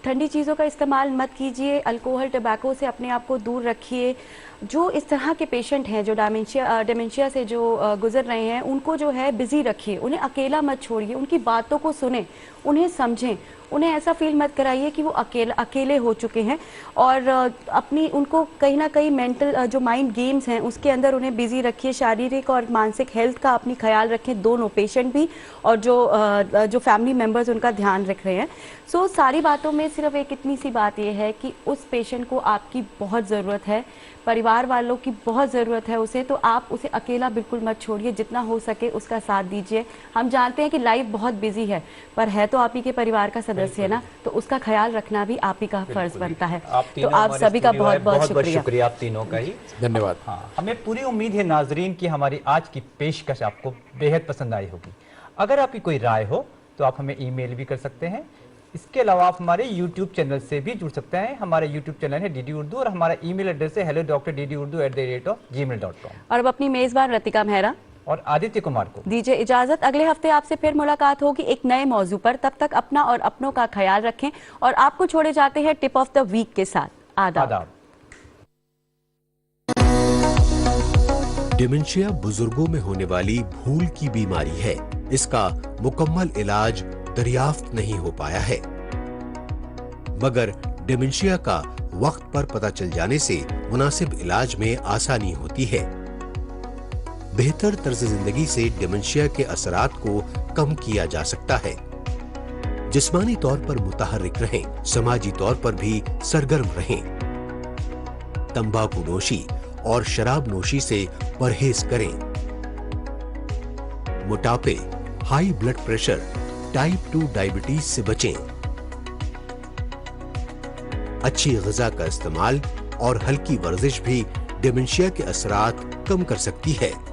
[SPEAKER 2] ठंडी चीज़ों का इस्तेमाल मत कीजिए, अल्कोहल टबैको से अपने आप को दूर रखिए। जो इस तरह के पेशेंट हैं जो डिमेंशिया से जो गुजर रहे हैं, उनको जो है बिजी रखिए, उन्हें अकेला मत छोड़िए, उनकी बातों को सुनें, उन्हें समझें, उन्हें ऐसा फील मत कराइए कि वो अकेले हो चुके हैं। और अपनी उनको कहीं ना कहीं मेंटल जो माइंड गेम्स हैं उसके अंदर उन्हें बिजी रखिए। शारीरिक और मानसिक हेल्थ का अपनी ख्याल रखें, दोनों, पेशेंट भी और जो फैमिली मेम्बर्स उनका ध्यान रख रहे हैं। सो सारी बातों में सिर्फ एक इतनी सी बात यह है कि उस पेशेंट को आपकी बहुत ज़रूरत है, परिवार वालों की बहुत ज़रूरत है उसे, तो आप उसे अकेला बिल्कुल मत छोड़िए, जितना हो सके उसका साथ दीजिए। हम जानते हैं कि लाइफ बहुत बिजी है, पर है तो आप ही के परिवार का सदस्य है ना, तो उसका ख्याल रखना भी आप ही का फर्ज बनता है। तो आप सभी का बहुत बहुत शुक्रिया
[SPEAKER 1] आप तीनों का ही
[SPEAKER 4] धन्यवाद।
[SPEAKER 1] हाँ, हमें पूरी उम्मीद है नाजरीन की हमारी आज की पेशकश आपको बेहद पसंद आई होगी। अगर आपकी कोई राय हो तो आप हमें ईमेल भी कर सकते हैं। इसके अलावा आप हमारे YouTube चैनल से भी जुड़ सकते हैं। हमारा YouTube चैनल है DD Urdu और हमारा ईमेल एड्रेस है hello.drurdu@gmail.com।
[SPEAKER 2] और अब अपनी मेजबान रतिका मेहरा
[SPEAKER 1] और आदित्य कुमार को दीजिए
[SPEAKER 2] इजाजत। अगले हफ्ते आपसे फिर मुलाकात होगी एक नए मौजू पर। तब तक अपना और अपनों का ख्याल रखें और आपको छोड़े जाते हैं टिप ऑफ द वीक के साथ। आदाब।
[SPEAKER 3] डिमेंशिया बुजुर्गों में होने वाली भूल की बीमारी है। इसका मुकम्मल इलाज दरियाफ्त नहीं हो पाया है, मगर डिमेंशिया का वक्त पर पता चल जाने से मुनासिब इलाज में आसानी होती है। बेहतर तर्ज जिंदगी से डिमेंशिया के असरात को कम किया जा सकता है। जिस्मानी तौर पर मुतहर्रिक रहें, समाजी तौर पर भी सरगर्म रहें। तंबाकू नोशी और शराब नोशी से परहेज करें। मोटापे, high blood pressure, type 2 diabetes से बचें। अच्छी ग़िज़ा का इस्तेमाल और हल्की वर्जिश भी डिमेंशिया के असरात कम कर सकती है।